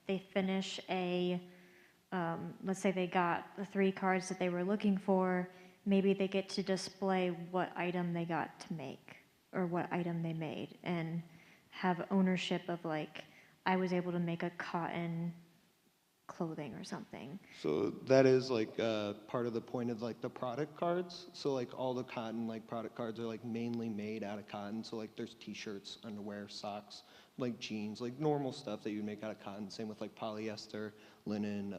Speaker 4: they finish let's say they got the 3 cards that they were looking for, maybe they get to display what item they got to make or what item they made and have ownership of like, I was able to make a cotton clothing or something.
Speaker 3: So that is like part of the point of like the product cards. So like all the cotton like product cards are like mainly made out of cotton. So like there's t-shirts, underwear, socks, like jeans, like normal stuff that you make out of cotton. Same with like polyester, linen,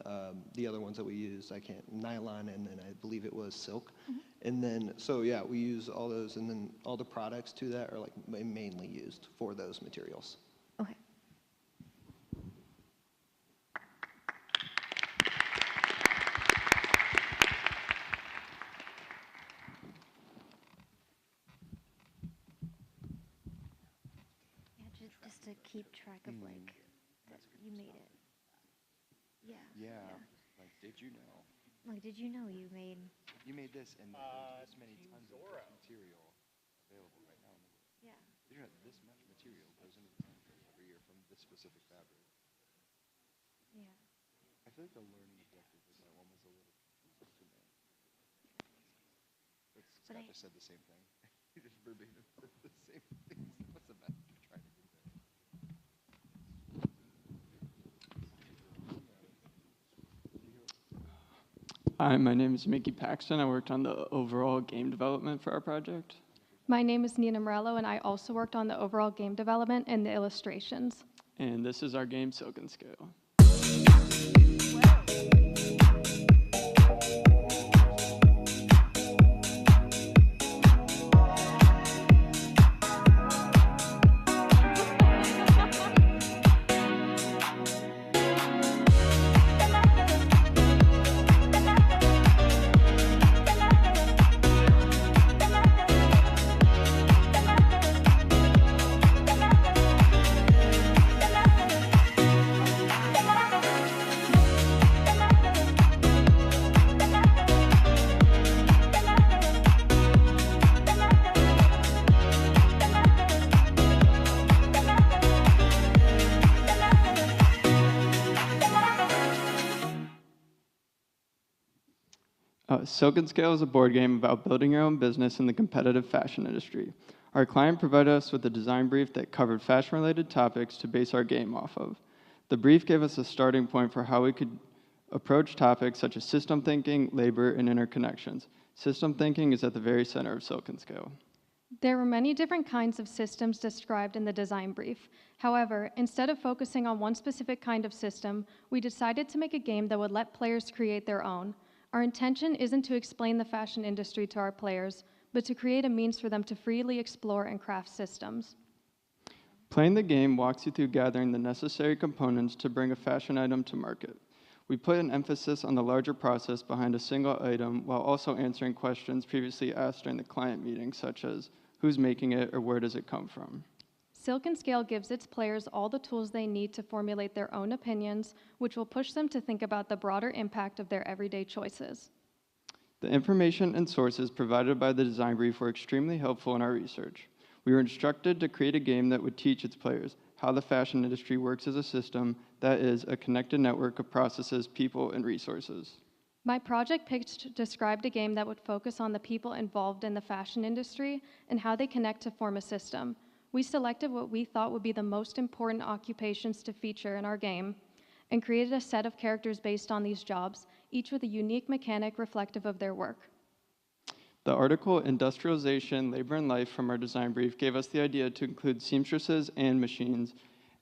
Speaker 3: the other ones that we use, nylon, and then I believe it was silk. Mm-hmm. And then, so yeah, we use all those, and then all the products to that are like mainly used for those materials.
Speaker 4: Okay. Just to keep track of like that you made it. Yeah.
Speaker 8: Yeah. Like, did you know?
Speaker 4: Like, did you know you made?
Speaker 8: You made this, and there's this many tons of material available right now in the world.
Speaker 4: Yeah.
Speaker 8: You know, this much material goes into the landfill every year from this specific fabric.
Speaker 4: Yeah.
Speaker 8: I feel like the learning objective for that one was a little too many. But Scott just said the same thing. He just verbatim said the same things. What's the message you're trying to do there?
Speaker 9: Hi, my name is Mickey Paxton. I worked on the overall game development for our project.
Speaker 11: My name is Nina Morello, and I also worked on the overall game development and the illustrations.
Speaker 9: And this is our game, Silken Scale. Silk and Scale is a board game about building your own business in the competitive fashion industry. Our client provided us with a design brief that covered fashion-related topics to base our game off of. The brief gave us a starting point for how we could approach topics such as system thinking, labor, and interconnections. System thinking is at the very center of Silk and Scale.
Speaker 11: There were many different kinds of systems described in the design brief. However, instead of focusing on one specific kind of system, we decided to make a game that would let players create their own. Our intention isn't to explain the fashion industry to our players, but to create a means for them to freely explore and craft systems.
Speaker 9: Playing the game walks you through gathering the necessary components to bring a fashion item to market. We put an emphasis on the larger process behind a single item while also answering questions previously asked during the client meeting, such as who's making it or where does it come from.
Speaker 11: Silk and Scale gives its players all the tools they need to formulate their own opinions, which will push them to think about the broader impact of their everyday choices.
Speaker 9: The information and sources provided by the design brief were extremely helpful in our research. We were instructed to create a game that would teach its players how the fashion industry works as a system that is a connected network of processes, people, and resources.
Speaker 11: My project pitch described a game that would focus on the people involved in the fashion industry and how they connect to form a system. We selected what we thought would be the most important occupations to feature in our game and created a set of characters based on these jobs, each with a unique mechanic reflective of their work.
Speaker 9: The article Industrialization, Labor and Life from our design brief gave us the idea to include seamstresses and machines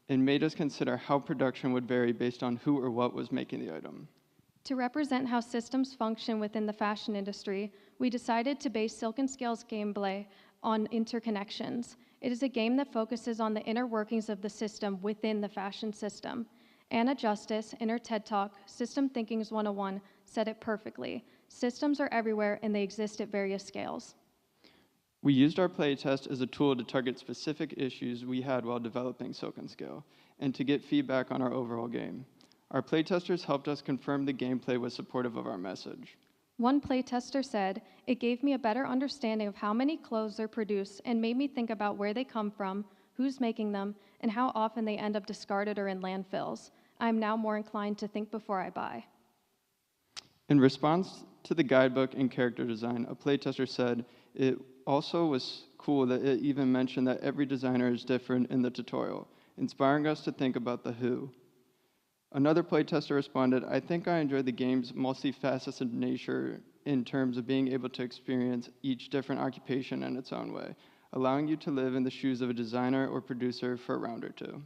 Speaker 9: and made us consider how production would vary based on who or what was making the item.
Speaker 11: To represent how systems function within the fashion industry, we decided to base Silk and Scale's gameplay on interconnections. It is a game that focuses on the inner workings of the system within the fashion system. Anna Justice, in her TED Talk, System Thinkings 101, said it perfectly. Systems are everywhere and they exist at various scales.
Speaker 9: We used our playtest as a tool to target specific issues we had while developing Silk and Scale and to get feedback on our overall game. Our playtesters helped us confirm the gameplay was supportive of our message.
Speaker 11: One playtester said, "It gave me a better understanding of how many clothes are produced and made me think about where they come from, who's making them, and how often they end up discarded or in landfills. I am now more inclined to think before I buy."
Speaker 9: In response to the guidebook and character design, a playtester said it also was cool that it even mentioned that every designer is different in the tutorial, inspiring us to think about the who. Another playtester responded, "I think I enjoyed the game's multifaceted nature in terms of being able to experience each different occupation in its own way, allowing you to live in the shoes of a designer or producer for a round or two."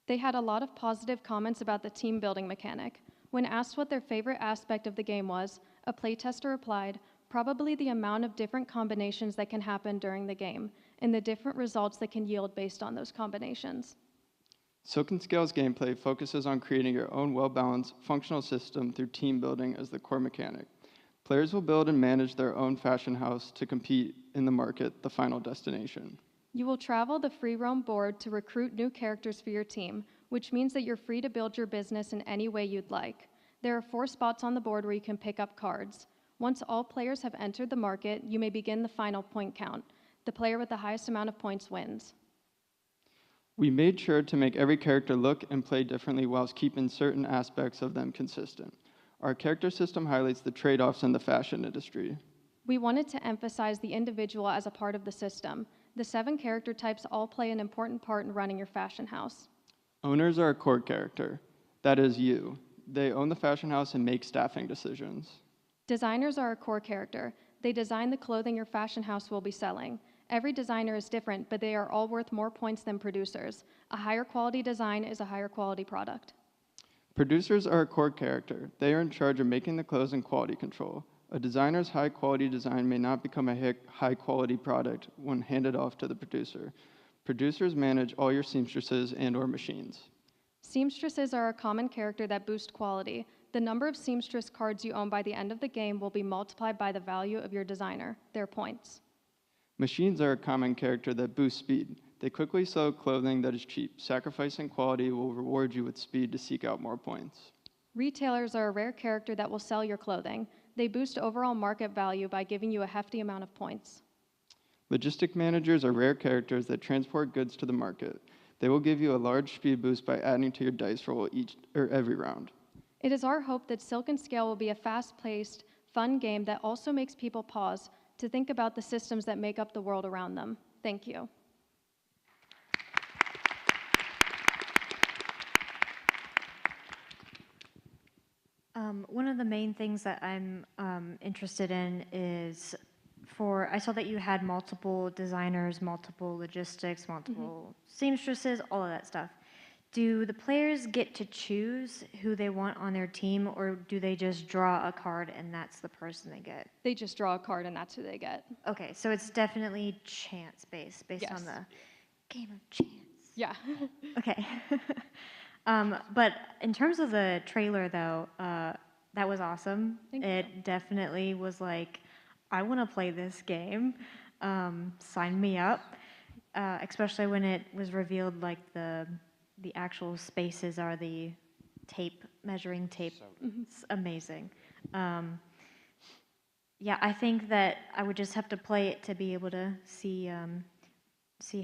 Speaker 11: They had a lot of positive comments about the team building mechanic. When asked what their favorite aspect of the game was, a playtester replied, "Probably the amount of different combinations that can happen during the game, and the different results that can yield based on those combinations."
Speaker 9: Silk and Scale's gameplay focuses on creating your own well-balanced, functional system through team building as the core mechanic. Players will build and manage their own fashion house to compete in the market, the final destination.
Speaker 11: You will travel the free roam board to recruit new characters for your team, which means that you're free to build your business in any way you'd like. There are 4 spots on the board where you can pick up cards. Once all players have entered the market, you may begin the final point count. The player with the highest amount of points wins.
Speaker 9: We made sure to make every character look and play differently whilst keeping certain aspects of them consistent. Our character system highlights the trade-offs in the fashion industry.
Speaker 11: We wanted to emphasize the individual as a part of the system. The 7 character types all play an important part in running your fashion house.
Speaker 9: Owners are a core character. That is you. They own the fashion house and make staffing decisions.
Speaker 11: Designers are a core character. They design the clothing your fashion house will be selling. Every designer is different, but they are all worth more points than producers. A higher quality design is a higher quality product.
Speaker 9: Producers are a core character. They are in charge of making the clothes and quality control. A designer's high quality design may not become a high quality product when handed off to the producer. Producers manage all your seamstresses and/or machines.
Speaker 11: Seamstresses are a common character that boost quality. The number of seamstress cards you own by the end of the game will be multiplied by the value of your designer, their points.
Speaker 9: Machines are a common character that boost speed. They quickly sell clothing that is cheap. Sacrificing quality will reward you with speed to seek out more points.
Speaker 11: Retailers are a rare character that will sell your clothing. They boost overall market value by giving you a hefty amount of points.
Speaker 9: Logistic managers are rare characters that transport goods to the market. They will give you a large speed boost by adding to your dice roll every round.
Speaker 11: It is our hope that Silk and Scale will be a fast-paced, fun game that also makes people pause to think about the systems that make up the world around them. Thank you.
Speaker 4: One of the main things that I'm interested in is I saw that you had multiple designers, multiple logistics, multiple seamstresses, all of that stuff. Do the players get to choose who they want on their team, or do they just draw a card and that's the person they get?
Speaker 11: They just draw a card and that's who they get.
Speaker 4: Okay, so it's definitely chance-based, based on
Speaker 11: Yes.
Speaker 4: the game of chance.
Speaker 11: Yeah.
Speaker 4: Okay. But in terms of the trailer, though, that was awesome.
Speaker 11: Thank
Speaker 4: It definitely was like, I want to play this game. Sign me up. Especially when it was revealed, like the actual spaces are the measuring tape. It's amazing. Yeah, I think that I would just have to play it to be able to see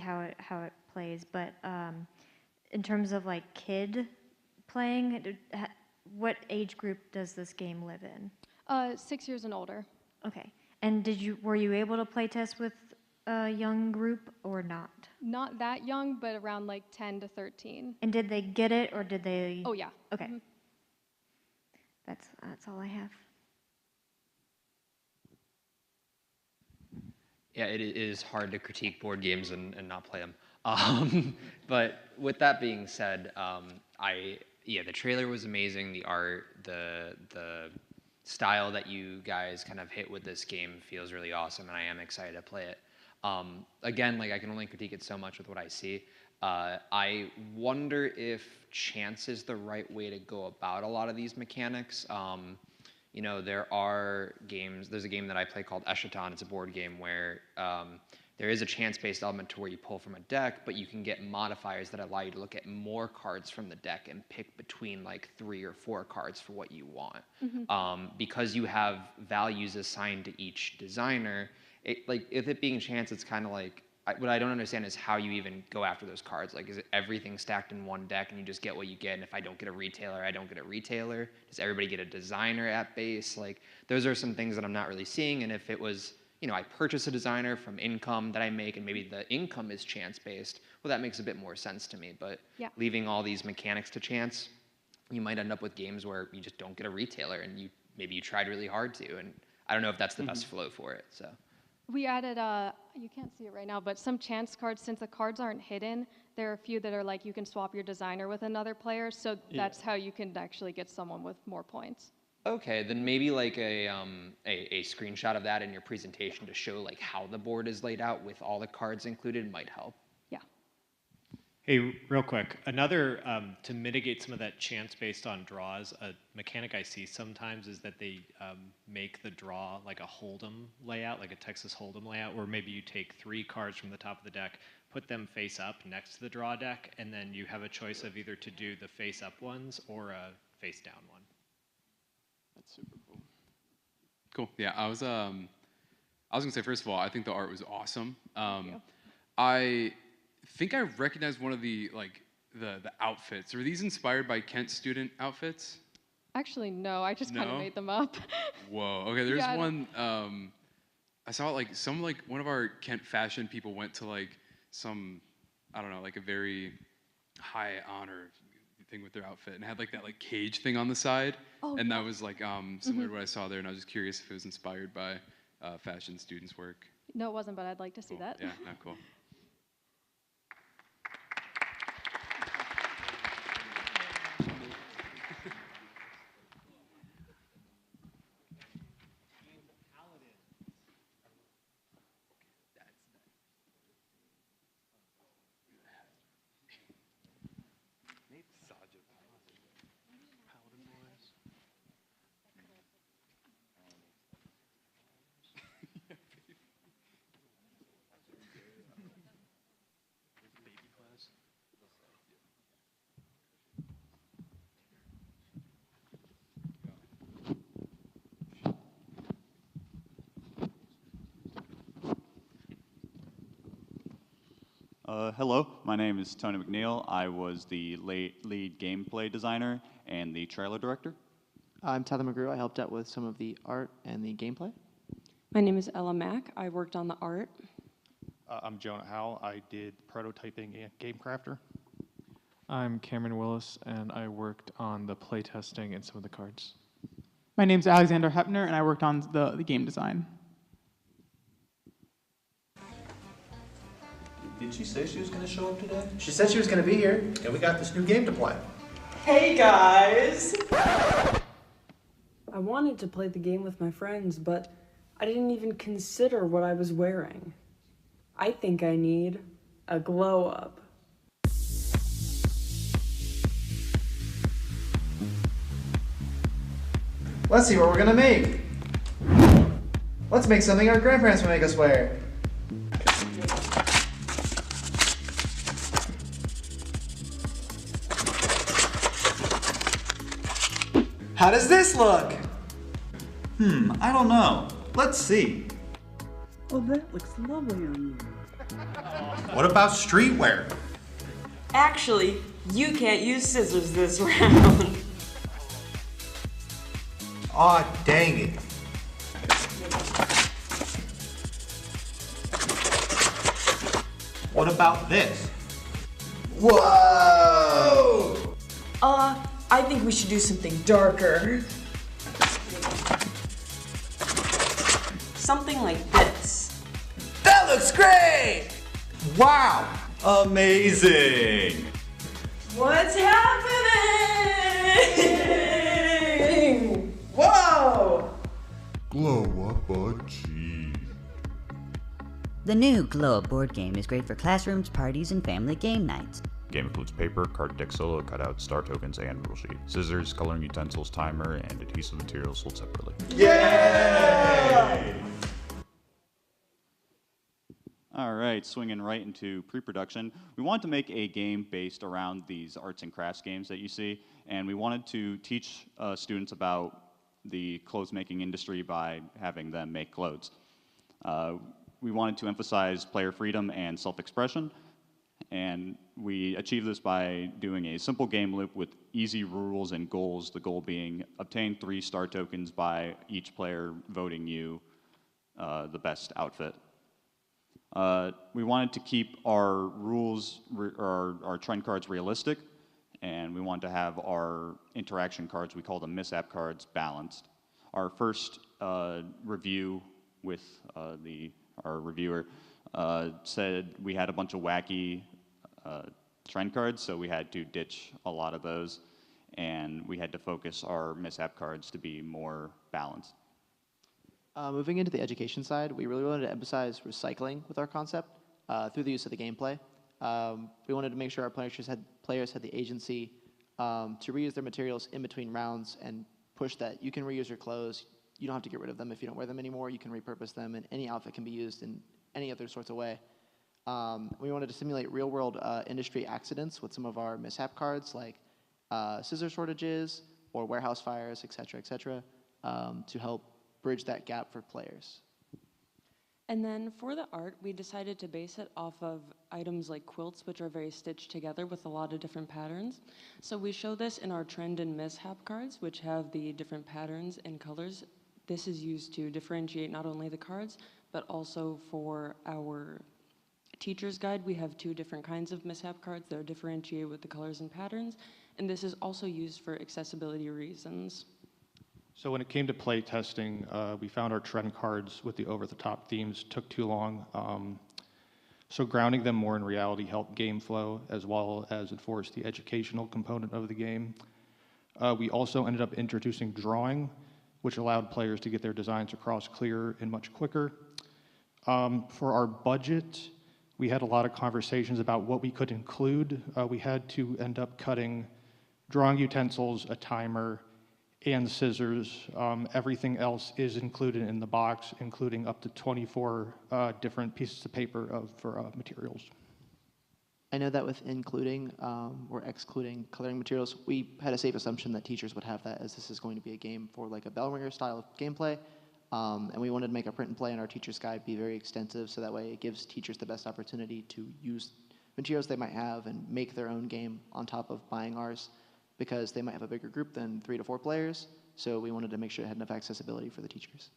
Speaker 4: how it plays. But in terms of like kid playing, what age group does this game live in?
Speaker 11: 6 years and older.
Speaker 4: Okay. And were you able to play test with a young group or not?
Speaker 11: Not that young, but around like 10 to 13.
Speaker 4: And did they get it, or did they?
Speaker 11: Oh, yeah.
Speaker 4: Okay. That's all I have.
Speaker 5: Yeah, it is hard to critique board games and not play them. But with that being said, the trailer was amazing. The art, the style that you guys kind of hit with this game feels really awesome, and I am excited to play it. Again, like I can only critique it so much with what I see. I wonder if chance is the right way to go about a lot of these mechanics. There are games. There's a game that I play called Eschaton. It's a board game where there is a chance-based element to where you pull from a deck, but you can get modifiers that allow you to look at more cards from the deck and pick between like 3 or 4 cards for what you want. Because you have values assigned to each designer, if it being chance, it's kind of like, what I don't understand is how you even go after those cards. Like, is it everything stacked in one deck and you just get what you get, and if I don't get a retailer, I don't get a retailer? Does everybody get a designer at base? Like, those are some things that I'm not really seeing, and if it was, I purchase a designer from income that I make, and maybe the income is chance-based, well, that makes a bit more sense to me. But leaving all these mechanics to chance, you might end up with games where you just don't get a retailer, and maybe you tried really hard to, and I don't know if that's the best flow for it, so.
Speaker 11: We added, you can't see it right now, but some chance cards. Since the cards aren't hidden, there are a few that are like you can swap your designer with another player, so that's how you can actually get someone with more points.
Speaker 5: Okay, then maybe like a screenshot of that in your presentation to show like how the board is laid out with all the cards included might help.
Speaker 11: Yeah.
Speaker 1: Hey, real quick, another, to mitigate some of that chance based on draws, a mechanic I see sometimes is that they make the draw like a Hold'em layout, like a Texas Hold'em layout, where maybe you take 3 cards from the top of the deck, put them face up next to the draw deck, and then you have a choice of either to do the face up ones or a face down one.
Speaker 7: That's super cool. Cool. Yeah, I was gonna say, first of all, I think the art was awesome. I think I recognized one of the outfits. Are these inspired by Kent student outfits?
Speaker 11: Actually, no. I just kind of
Speaker 7: No?
Speaker 11: made them up.
Speaker 7: Whoa. Okay, there's
Speaker 11: Yeah, I
Speaker 7: one. I saw one of our Kent fashion people went to like some, I don't know, like a very high honor thing with their outfit, and had like that like cage thing on the side, and that was like similar to what I saw there, and I was just curious if it was inspired by fashion students' work.
Speaker 11: No, it wasn't, but I'd like to see that.
Speaker 7: Yeah, no, cool.
Speaker 2: Hello, my name is Tony McNeil. I was the lead gameplay designer and the trailer director.
Speaker 14: I'm Tyler McGrew. I helped out with some of the art and the gameplay.
Speaker 15: My name is Ella Mack. I worked on the art.
Speaker 16: I'm Jonah Howell. I did prototyping and game crafter.
Speaker 24: I'm Cameron Willis, and I worked on the playtesting and some of the cards.
Speaker 25: My name's Alexander Hepner, and I worked on the game design.
Speaker 26: Did she say she was going to show up today? She said she was going to be here, and we got this new game to play.
Speaker 12: Hey guys! I wanted to play the game with my friends, but I didn't even consider what I was wearing. I think I need a glow up.
Speaker 26: Let's see what we're going to make. Let's make something our grandparents would make us wear. How does this look? I don't know. Let's see.
Speaker 27: Oh, that looks lovely on you.
Speaker 26: What about streetwear?
Speaker 12: Actually, you can't use scissors this round.
Speaker 26: Aw, dang it. What about this? Whoa!
Speaker 12: I think we should do something darker. Something like this.
Speaker 26: That looks great! Wow! Amazing!
Speaker 12: What's happening? Whoa!
Speaker 28: Glow up on cheese.
Speaker 29: The new Glow Up board game is great for classrooms, parties, and family game nights.
Speaker 2: Game includes paper, card deck solo, cutouts, star tokens, and rule sheet. Scissors, coloring utensils, timer, and adhesive materials sold separately.
Speaker 26: Yay!
Speaker 2: All right, swinging right into pre-production. We wanted to make a game based around these arts and crafts games that you see, and we wanted to teach students about the clothes making industry by having them make clothes. We wanted to emphasize player freedom and self-expression, and we achieve this by doing a simple game loop with easy rules and goals, the goal being obtain 3 star tokens by each player voting you the best outfit. We wanted to keep our rules, our trend cards realistic, and we wanted to have our interaction cards, we call them mishap cards, balanced. Our first review with our reviewer said we had a bunch of wacky trend cards, so we had to ditch a lot of those, and we had to focus our mishap cards to be more balanced.
Speaker 14: Moving into the education side, we really wanted to emphasize recycling with our concept through the use of the gameplay. We wanted to make sure our players had the agency to reuse their materials in between rounds and push that you can reuse your clothes. You don't have to get rid of them if you don't wear them anymore. You can repurpose them, and any outfit can be used in any other sorts of way. We wanted to simulate real-world industry accidents with some of our mishap cards, like scissor shortages or warehouse fires, et cetera, to help bridge that gap for players.
Speaker 15: And then for the art, we decided to base it off of items like quilts, which are very stitched together with a lot of different patterns. So we show this in our trend and mishap cards, which have the different patterns and colors. This is used to differentiate not only the cards, but also for our teacher's guide. We have 2 different kinds of mishap cards that are differentiated with the colors and patterns. And this is also used for accessibility reasons.
Speaker 16: So when it came to play testing, we found our trend cards with the over-the-top themes took too long. So grounding them more in reality helped game flow as well as enforce the educational component of the game. We also ended up introducing drawing, which allowed players to get their designs across clearer and much quicker. For our budget, we had a lot of conversations about what we could include. We had to end up cutting drawing utensils, a timer, and scissors. Everything else is included in the box, including up to 24 different pieces of paper for materials.
Speaker 14: I know that with including or excluding coloring materials, we had a safe assumption that teachers would have that, as this is going to be a game for like a bell ringer style of gameplay. And we wanted to make our print and play and our teacher's guide be very extensive, so that way it gives teachers the best opportunity to use materials they might have and make their own game on top of buying ours, because they might have a bigger group than 3 to 4 players. so we wanted to make sure it had enough accessibility for the teachers.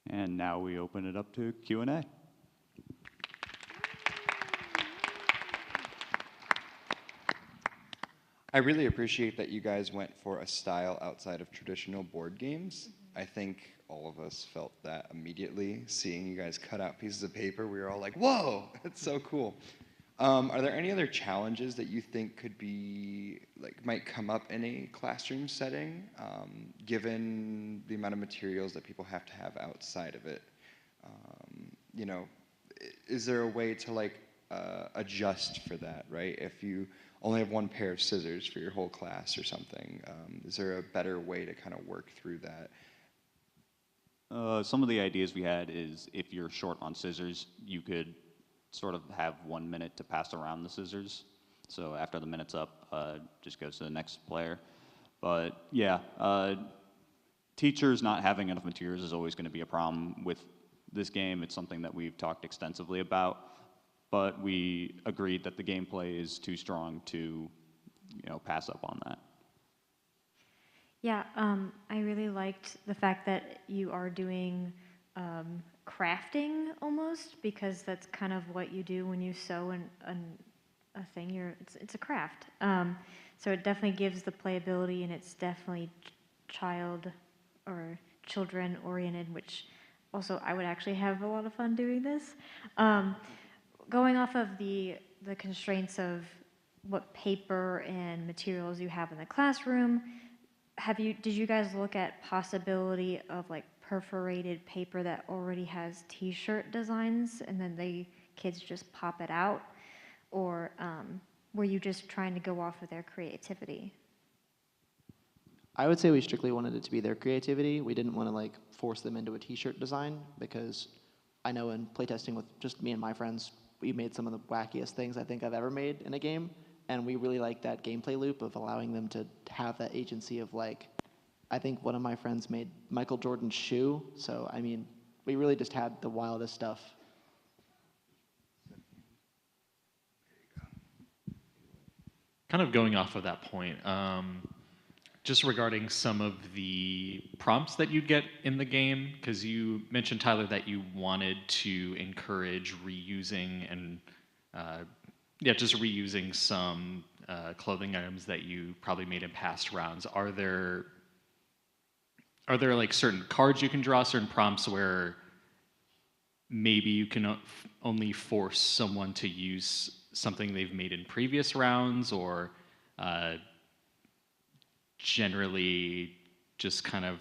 Speaker 2: And now we open it up to Q&A.
Speaker 8: I really appreciate that you guys went for a style outside of traditional board games. I think all of us felt that immediately, seeing you guys cut out pieces of paper. We were all like, whoa, that's so cool. Are there any other challenges that you think could be, might come up in a classroom setting, given the amount of materials that people have to have outside of it? You know, is there a way to adjust for that, right? If you only have one pair of scissors for your whole class or something, is there a better way to kind of work through that?
Speaker 2: Some of the ideas we had is if you're short on scissors, you could sort of have 1 minute to pass around the scissors. So after the minute's up, just goes to the next player. But yeah, teachers not having enough materials is always going to be a problem with this game. It's something that we've talked extensively about, but we agreed that the gameplay is too strong to, pass up on that.
Speaker 4: Yeah, I really liked the fact that you are doing crafting almost, because that's kind of what you do when you sew a thing. It's a craft. So it definitely gives the playability, and it's definitely child or children oriented, which also I would actually have a lot of fun doing this. Going off of the constraints of what paper and materials you have in the classroom, did you guys look at possibility of perforated paper that already has T-shirt designs and then the kids just pop it out? Or were you just trying to go off of their creativity?
Speaker 14: I would say we strictly wanted it to be their creativity. We didn't want to force them into a T-shirt design, because I know in playtesting with just me and my friends, we made some of the wackiest things I think I've ever made in a game, and we really like that gameplay loop of allowing them to have that agency of I think one of my friends made Michael Jordan's shoe, so I mean, we really just had the wildest stuff.
Speaker 10: Kind of going off of that point, just regarding some of the prompts that you'd get in the game, because you mentioned, Tyler, that you wanted to encourage reusing and just reusing some clothing items that you probably made in past rounds. Are there certain cards you can draw, certain prompts where maybe you can only force someone to use something they've made in previous rounds, or generally just kind of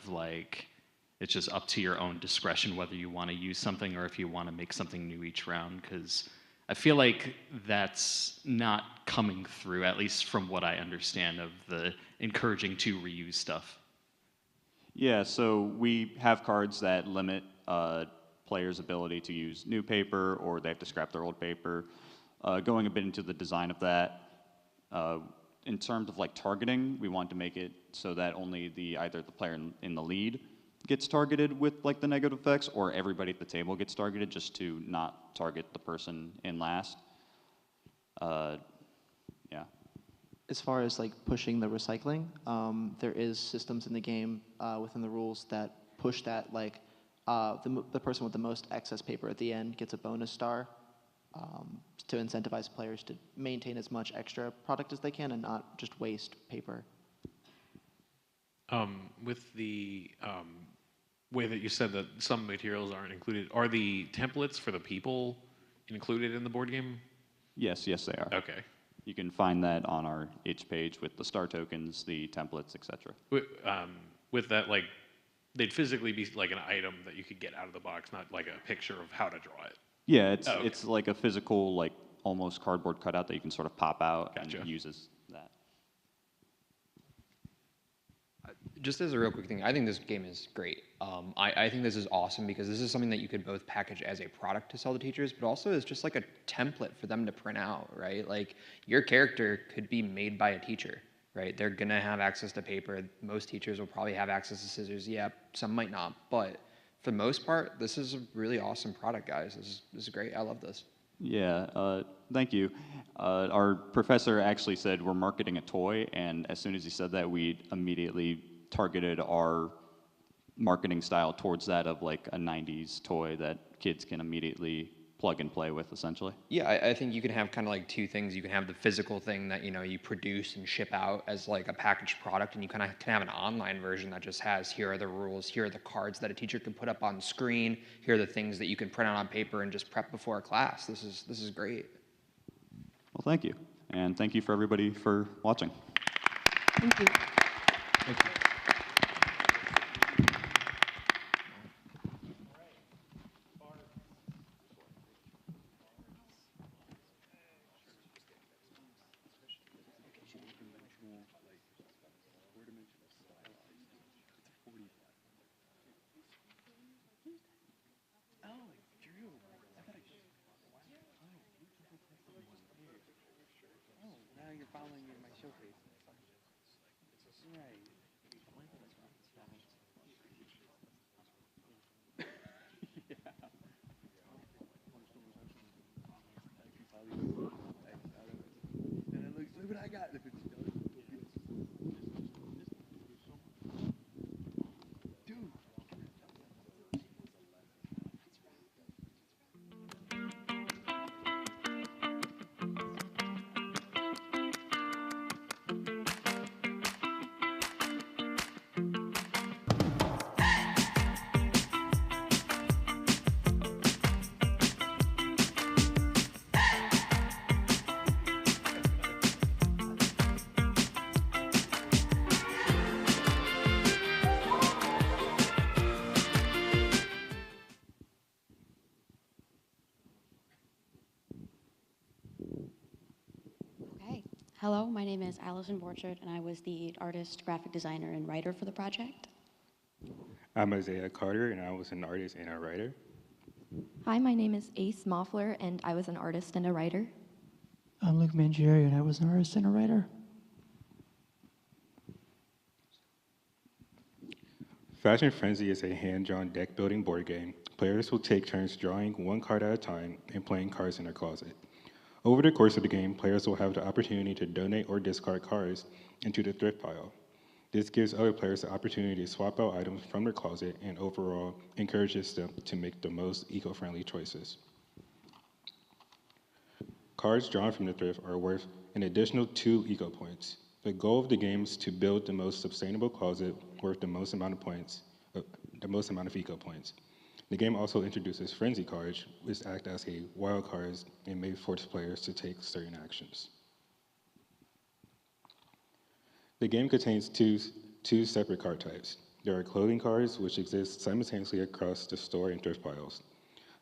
Speaker 10: it's just up to your own discretion whether you want to use something or if you want to make something new each round? Because I feel like that's not coming through, at least from what I understand of the encouraging to reuse stuff.
Speaker 2: Yeah, so we have cards that limit players' ability to use new paper, or they have to scrap their old paper. Going a bit into the design of that, in terms of targeting, we want to make it so that only either the player in the lead gets targeted with the negative effects, or everybody at the table gets targeted, just to not target the person in last. Yeah.
Speaker 14: As far as pushing the recycling, there is systems in the game within the rules that push that. The person with the most excess paper at the end gets a bonus star, to incentivize players to maintain as much extra product as they can and not just waste paper.
Speaker 13: With the way that you said that some materials aren't included, are the templates for the people included in the board game?
Speaker 2: Yes, they are.
Speaker 13: Okay.
Speaker 2: You can find that on our itch page with the star tokens, the templates, etc.
Speaker 13: With that, they'd physically be an item that you could get out of the box, not a picture of how to draw it.
Speaker 2: Yeah, it's like a physical, almost cardboard cutout that you can sort of pop out.
Speaker 13: Gotcha.
Speaker 2: And uses that.
Speaker 5: Just as a real quick thing, I think this game is great. I think this is awesome because this is something that you could both package as a product to sell to teachers, but also as just a template for them to print out, right? Your character could be made by a teacher, right? They're gonna have access to paper. Most teachers will probably have access to scissors. Yeah, some might not, but for the most part, this is a really awesome product, guys. This is great. I love this.
Speaker 2: Yeah, thank you. Our professor actually said we're marketing a toy, and as soon as he said that, we immediately targeted our marketing style towards that of like a 90s toy that kids can immediately plug and play with, essentially.
Speaker 5: Yeah, I think you can have kind of like two things. You can have the physical thing that, you know, you produce and ship out as like a packaged product, and you kind of can have an online version that just has, here are the rules, here are the cards that a teacher can put up on screen, here are the things that you can print out on paper and just prep before a class. This is great.
Speaker 2: Well, thank you. And thank you for everybody for watching.
Speaker 15: Thank you.
Speaker 2: Thank you.
Speaker 3: Now you're following me in my showcase. Right. Look what I got. Dude.
Speaker 6: Hello, my name is Allison Borchard, and I was the artist, graphic designer, and writer for the project.
Speaker 17: I'm Isaiah Carter, and I was an artist and a writer.
Speaker 18: Hi, my name is Ace Moffler, and I was an artist and a writer.
Speaker 19: I'm Luke Mangieri, and I was an artist and a writer.
Speaker 17: Fashion Frenzy is a hand-drawn deck-building board game. Players will take turns drawing one card at a time and playing cards in their closet. Over the course of the game, players will have the opportunity to donate or discard cards into the thrift pile. This gives other players the opportunity to swap out items from their closet and overall encourages them to make the most eco-friendly choices. Cards drawn from the thrift are worth an additional 2 eco points. The goal of the game is to build the most sustainable closet worth the most amount of eco points. The game also introduces Frenzy cards, which act as a wild cards and may force players to take certain actions. The game contains two separate card types. There are clothing cards, which exist simultaneously across the store and thrift piles,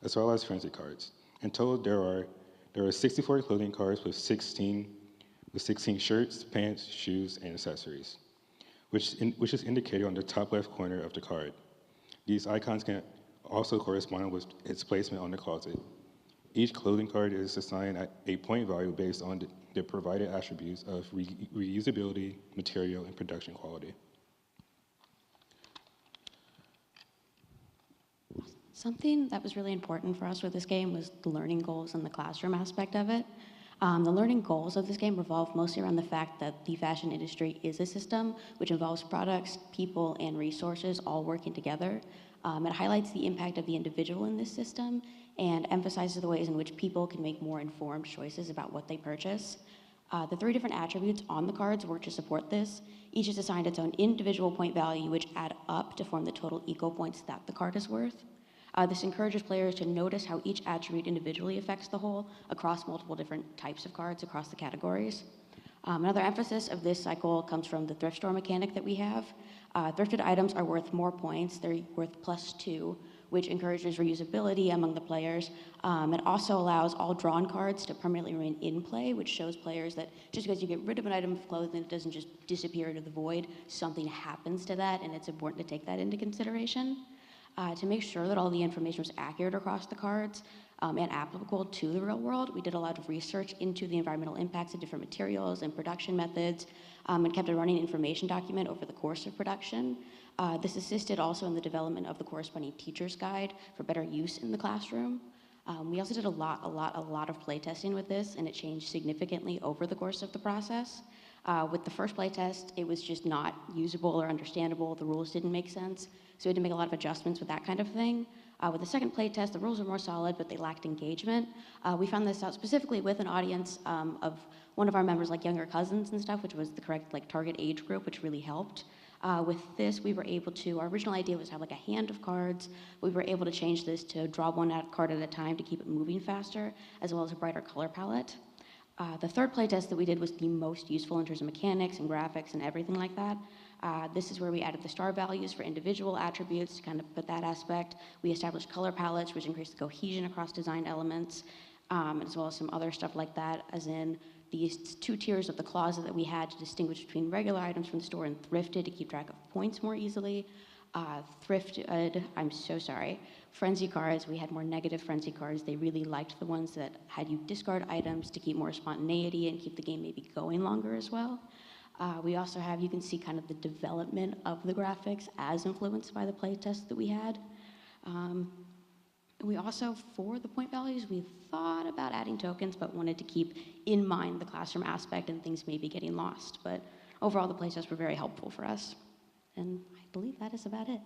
Speaker 17: as well as Frenzy cards. In total, there are 64 clothing cards with 16 shirts, pants, shoes, and accessories, which is indicated on the top left corner of the card. These icons can also correspond with its placement on the closet. Each clothing card is assigned a point value based on the provided attributes of reusability, material, and production quality.
Speaker 6: Something that was really important for us with this game was the learning goals and the classroom aspect of it. The learning goals of this game revolve mostly around the fact that the fashion industry is a system which involves products, people, and resources all working together. It highlights the impact of the individual in this system and emphasizes the ways in which people can make more informed choices about what they purchase. The 3 different attributes on the cards work to support this. Each is assigned its own individual point value, which add up to form the total eco points that the card is worth. This encourages players to notice how each attribute individually affects the whole across multiple different types of cards across the categories. Another emphasis of this cycle comes from the thrift store mechanic that we have. Thrifted items are worth more points. They're worth +2, which encourages reusability among the players. It also allows all drawn cards to permanently remain in play, which shows players that just because you get rid of an item of clothing, it doesn't just disappear into the void. Something happens to that, and it's important to take that into consideration. To make sure that all the information was accurate across the cards and applicable to the real world, we did a lot of research into the environmental impacts of different materials and production methods, and kept a running information document over the course of production. This assisted also in the development of the corresponding teacher's guide for better use in the classroom. We also did a lot of play testing with this, and it changed significantly over the course of the process. With the first playtest, it was just not usable or understandable. The rules didn't make sense. So we had to make a lot of adjustments with that kind of thing. With the second playtest, the rules were more solid, but they lacked engagement. We found this out specifically with an audience of one of our members, like younger cousins and stuff, which was the correct target age group, which really helped. With this, we were able to, our original idea was to have a hand of cards. We were able to change this to draw one card at a time to keep it moving faster, as well as a brighter color palette. The third playtest that we did was the most useful in terms of mechanics and graphics and everything like that. This is where we added the star values for individual attributes to kind of put that aspect. We established color palettes, which increased the cohesion across design elements, as well as some other stuff like that, as in these 2 tiers of the closet that we had to distinguish between regular items from the store and thrifted to keep track of points more easily. Thrifted, I'm so sorry. Frenzy cards, we had more negative frenzy cards. They really liked the ones that had you discard items to keep more spontaneity and keep the game maybe going longer as well. We also have, you can see kind of the development of the graphics as influenced by the playtest that we had. We also, for the point values, we thought about adding tokens, but wanted to keep in mind the classroom aspect and things maybe getting lost. But overall, the playtests were very helpful for us. And I believe that is about it.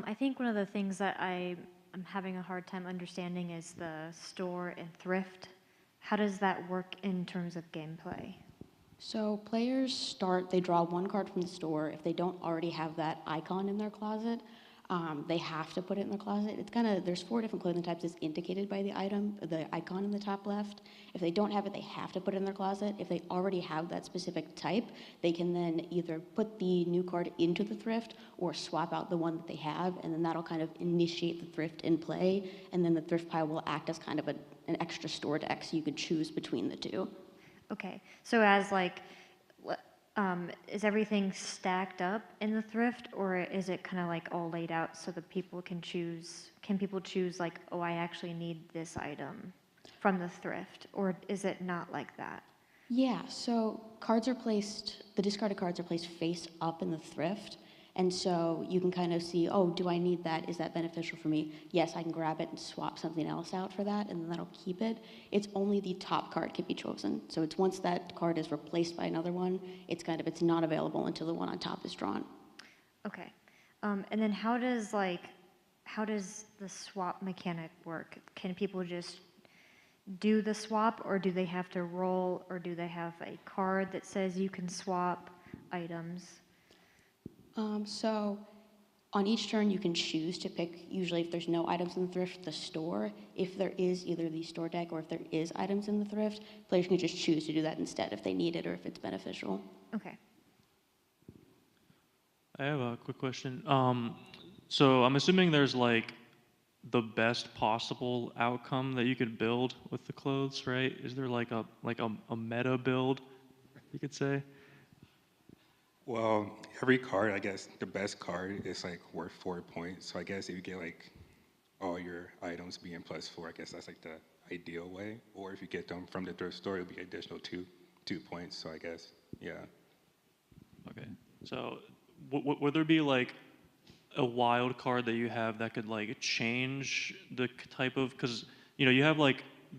Speaker 4: I think one of the things that I'm having a hard time understanding is the store and thrift. How does that work in terms of gameplay?
Speaker 6: So players start, they draw 1 card from the store. If they don't already have that icon in their closet, they have to put it in their closet. It's kind of, there's 4 different clothing types as indicated by the item, the icon in the top left. If they don't have it, they have to put it in their closet. If they already have that specific type, they can then either put the new card into the thrift or swap out the one that they have, and then that'll kind of initiate the thrift in play, and then the thrift pile will act as kind of an extra store deck, so you could choose between the 2.
Speaker 4: Okay, so as is everything stacked up in the thrift, or is it kind of all laid out so that people can choose? Can people choose oh, I actually need this item from the thrift, or is it not like that?
Speaker 6: Yeah, so cards are placed, the discarded cards are placed face up in the thrift. And so you can kind of see, oh, do I need that? Is that beneficial for me? Yes, I can grab it and swap something else out for that, and then that'll keep it. It's only the top card can be chosen. So it's once that card is replaced by another one, it's not available until the one on top is drawn.
Speaker 4: Okay. And then how does the swap mechanic work? Can people just do the swap, or do they have to roll, or do they have a card that says you can swap items?
Speaker 6: So on each turn, you can choose to pick, usually if there's no items in the thrift, the store. If there is either the store deck or if there is items in the thrift, players can just choose to do that instead if they need it or if it's beneficial.
Speaker 4: Okay.
Speaker 1: I have a quick question. So I'm assuming there's the best possible outcome that you could build with the clothes, right? Is there a meta build, you could say?
Speaker 17: Well, every card, I guess the best card is worth 4 points. So I guess if you get all your items being +4, I guess that's the ideal way. Or if you get them from the thrift store, it'll be additional 2 points. So I guess, yeah.
Speaker 1: Okay. So would there be a wild card that you have that could change the type of, because you have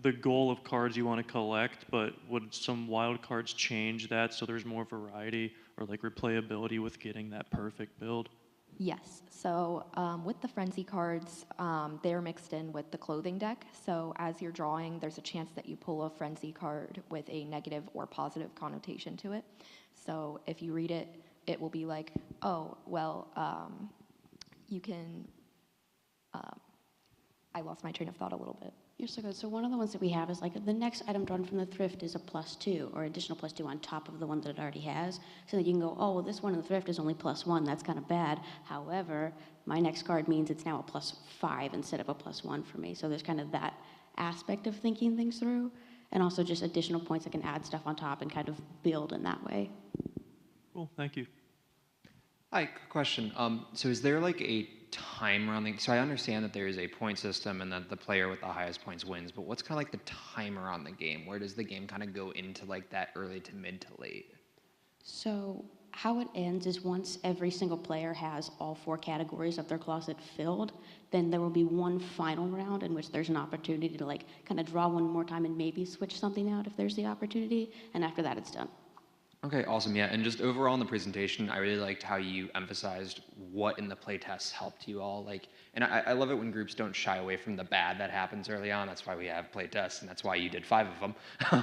Speaker 1: the goal of cards you want to collect, but would some wild cards change that so there's more variety or replayability with getting that perfect build?
Speaker 18: Yes. So with the frenzy cards, they're mixed in with the clothing deck. So as you're drawing, there's a chance that you pull a frenzy card with a negative or positive connotation to it. So if you read it, it will be oh, well, you can. I lost my train of thought a little bit.
Speaker 6: You're so good. So one of the ones that we have is the next item drawn from the thrift is a +2 or additional +2 on top of the one that it already has. So that you can go, oh, well, this one in the thrift is only +1. That's kind of bad. However, my next card means it's now a +5 instead of a +1 for me. So there's kind of that aspect of thinking things through. And also just additional points that can add stuff on top and kind of build in that way.
Speaker 1: Cool. Thank you.
Speaker 5: Hi, good question. So is there a timer on the, so I understand that there is a point system and that the player with the highest points wins, but what's kind of the timer on the game? Where does the game kind of go into that early to mid to late?
Speaker 6: So how it ends is once every single player has all 4 categories of their closet filled, then there will be one final round in which there's an opportunity to like kind of draw one more time and maybe switch something out if there's the opportunity, and after that it's done.
Speaker 5: Okay, awesome. Yeah, and just overall in the presentation, I really liked how you emphasized what in the playtests helped you all. Like, and I love it when groups don't shy away from the bad that happens early on. That's why we have playtests, and that's why you did 5 of them,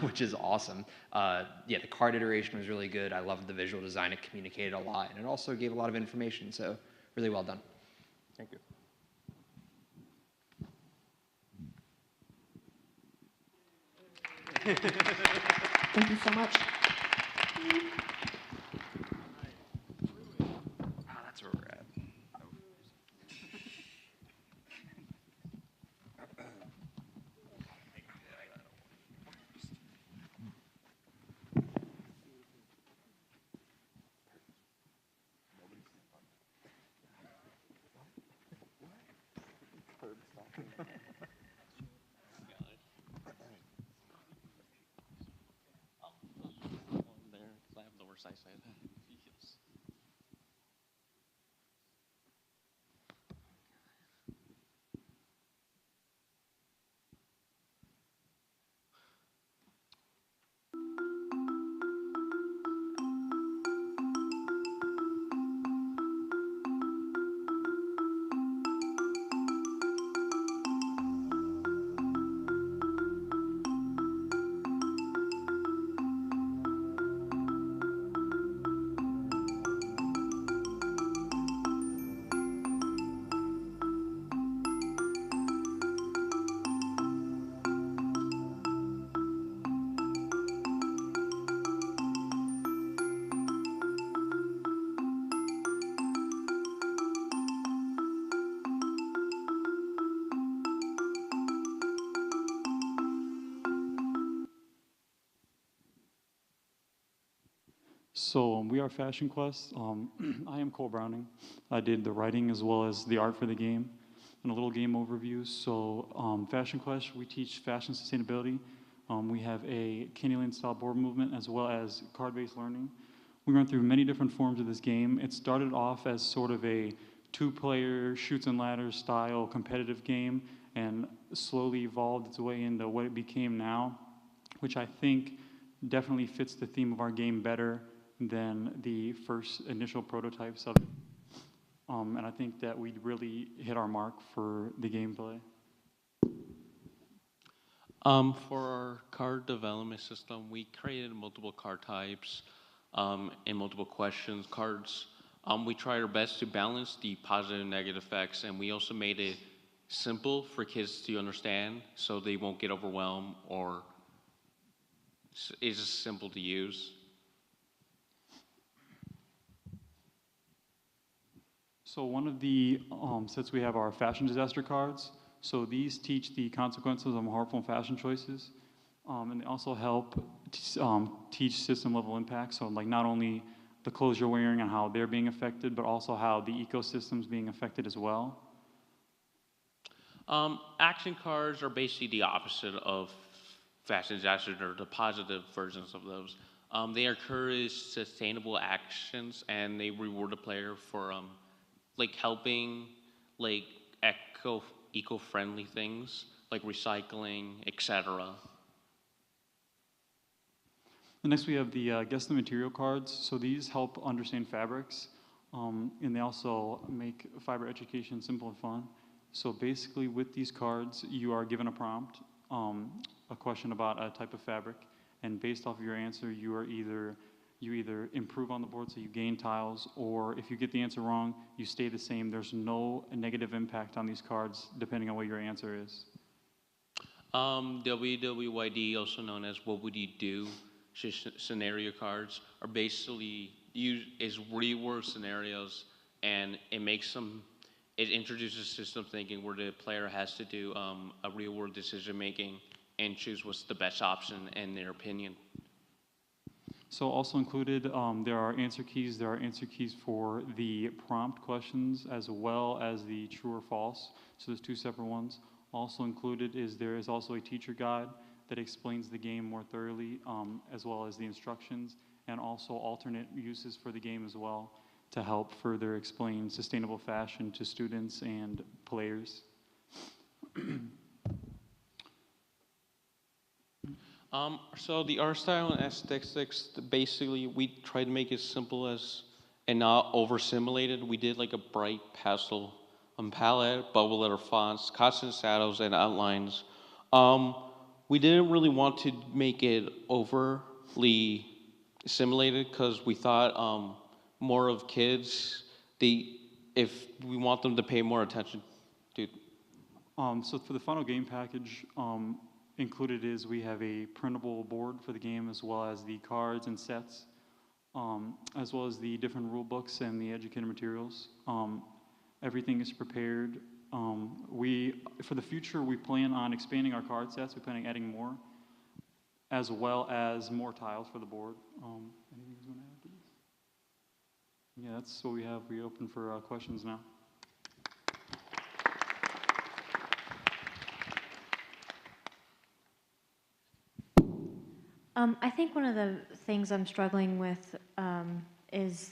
Speaker 5: which is awesome. Yeah, the card iteration was really good. I loved the visual design. It communicated a lot, and it also gave a lot of information. So, really well done.
Speaker 2: Thank you.
Speaker 18: Thank you so much.
Speaker 5: That's where we're at.
Speaker 7: So we are Fashion Quest. I am Cole Browning. I did the writing as well as the art for the game and a little game overview. So Fashion Quest, we teach fashion sustainability. We have a Candyland style board movement as well as card-based learning. We run through many different forms of this game. It started off as sort of a 2-player shoots and ladders style competitive game and slowly evolved its way into what it became now, which I think definitely fits the theme of our game better than the first initial prototypes of it. And I think that we really hit our mark for the gameplay.
Speaker 9: For our card development system, we created multiple card types and multiple questions cards. We tried our best to balance the positive and negative effects, and we also made it simple for kids to understand so they won't get overwhelmed or it's just simple to use.
Speaker 7: So one of the sets we have are fashion disaster cards. So these teach the consequences of harmful fashion choices. And they also help teach system level impacts. So like not only the clothes you're wearing and how they're being affected, but also how the ecosystem's being affected as well.
Speaker 9: Action cards are basically the opposite of fashion disasters or the positive versions of those. They encourage sustainable actions and they reward the player for like helping like eco-friendly things like recycling, etc.
Speaker 7: And next we have the guess the material cards. So these help understand fabrics, and they also make fiber education simple and fun. So basically with these cards, you are given a prompt, a question about a type of fabric, and based off of your answer, you either improve on the board, so you gain tiles, or if you get the answer wrong, you stay the same. There's no negative impact on these cards depending on what your answer is.
Speaker 9: WWYD, also known as What Would You Do scenario cards, are basically reword scenarios, and it introduces system thinking where the player has to do a real world decision making and choose what's the best option in their opinion.
Speaker 7: So also included, there are answer keys. There are answer keys for the prompt questions as well as the true or false. So there's 2 separate ones. Also included is there is also a teacher guide that explains the game more thoroughly, as well as the instructions, and also alternate uses for the game as well to help further explain sustainable fashion to students and players.
Speaker 9: So the art style and aesthetics, basically, we try to make it simple as and not over simulated. We did like a bright pastel palette, bubble letter fonts, constant shadows, and outlines. We didn't really want to make it overly simulated because we thought more of kids, if we want them to pay more attention to.
Speaker 7: So for the final game package, included is we have a printable board for the game, as well as the cards and sets, as well as the different rule books and the educator materials. Everything is prepared. For the future, we plan on expanding our card sets. We plan on adding more, as well as more tiles for the board. Anything you want to add to this? Yeah, that's what we have. We open for questions now.
Speaker 4: I think one of the things I'm struggling with is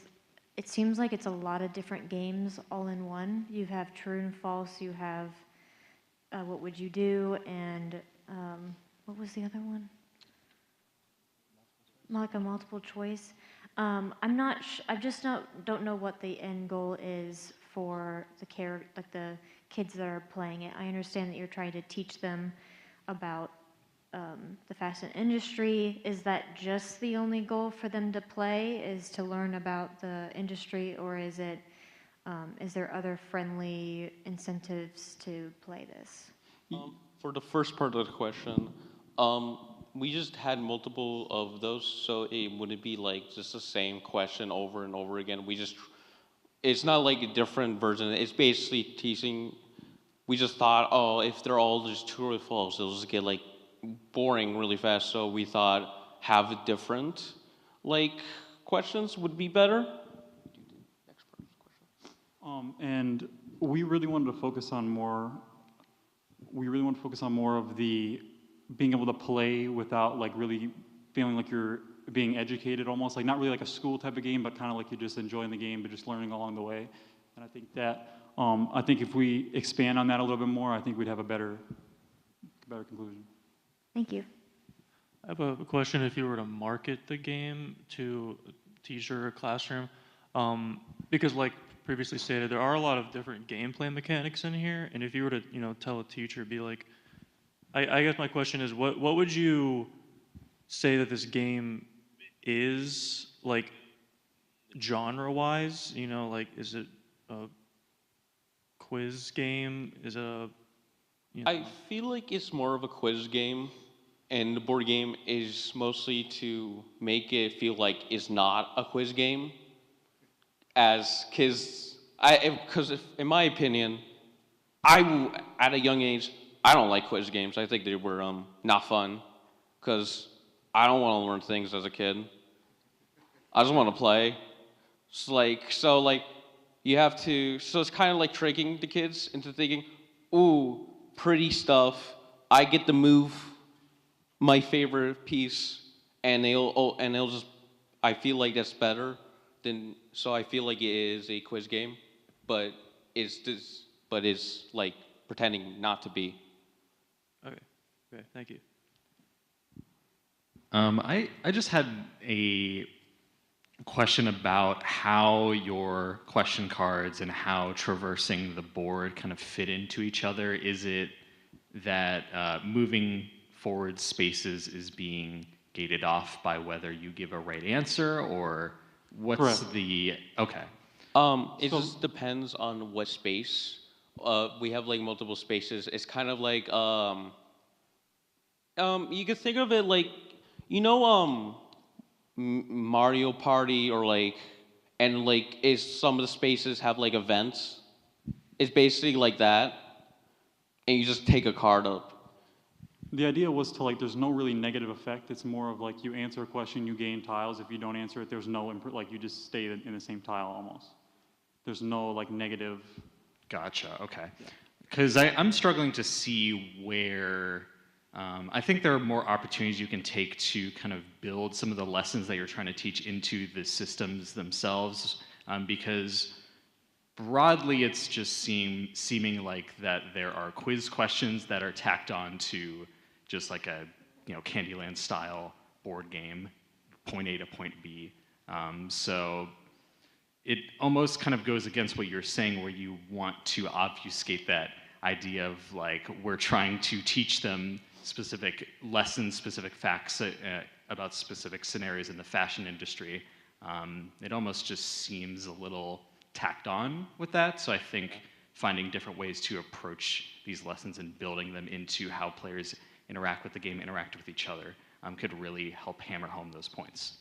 Speaker 4: it seems like it's a lot of different games all in one. You have true and false, you have what would you do, and what was the other one? Like a multiple choice. I just don't know what the end goal is for the kids that are playing it. I understand that you're trying to teach them about the fashion industry. Is that just the only goal for them to play, is to learn about the industry, or is there other friendly incentives to play this?
Speaker 9: For the first part of the question, we just had multiple of those, so it wouldn't be like just the same question over and over again. It's not like a different version. It's basically teaching. We just thought, oh, if they're all just true or false, it'll just get like boring really fast. So we thought have different questions would be better.
Speaker 7: And we really wanted to focus on more. We really want to focus on more of the being able to play without really feeling like you're being educated, almost like not really like a school type of game, but kind of like you're just enjoying the game, but just learning along the way. And I think that if we expand on that a little bit more, I think we'd have a better conclusion.
Speaker 4: Thank you.
Speaker 1: I have a question. If you were to market the game to a teacher or classroom, because like previously stated, there are a lot of different gameplay mechanics in here, and if you were to tell a teacher, be like, I guess my question is, what would you say that this game is, like, genre-wise? Is it a quiz game? Is it a
Speaker 9: I feel like it's more of a quiz game, and the board game is mostly to make it feel like it's not a quiz game. As kids, because in my opinion, at a young age, I don't like quiz games. I think they were not fun, because I don't want to learn things as a kid. I just want to play. You have to. So it's kind of like tricking the kids into thinking, "Ooh, pretty stuff. I get to move my favorite piece," and they'll just. I feel like that's better than. So I feel like it is a quiz game, but it's like pretending not to be.
Speaker 1: Okay, thank you.
Speaker 10: I just had a question about how your question cards and how traversing the board kind of fit into each other. Is it that moving forward spaces is being gated off by whether you give a right answer, or what's
Speaker 7: Correct.
Speaker 10: Okay.
Speaker 9: It just depends on what space. We have like multiple spaces. It's kind of like you could think of it like Mario Party, or is some of the spaces have like events. It's basically like that, and you just take a card up.
Speaker 7: The idea was to there's no really negative effect. It's more of like you answer a question, you gain tiles. If you don't answer it, there's no you just stay in the same tile almost. There's no negative.
Speaker 10: Gotcha. Okay. Because I'm struggling to see where I think there are more opportunities you can take to kind of build some of the lessons that you're trying to teach into the systems themselves, because broadly it's just seeming like that there are quiz questions that are tacked on to just like a Candyland style board game, point A to point B. So it almost kind of goes against what you're saying, where you want to obfuscate that idea of like we're trying to teach them specific lessons, specific facts about specific scenarios in the fashion industry. It almost just seems a little tacked on with that. So I think finding different ways to approach these lessons and building them into how players interact with the game, interact with each other, could really help hammer home those points.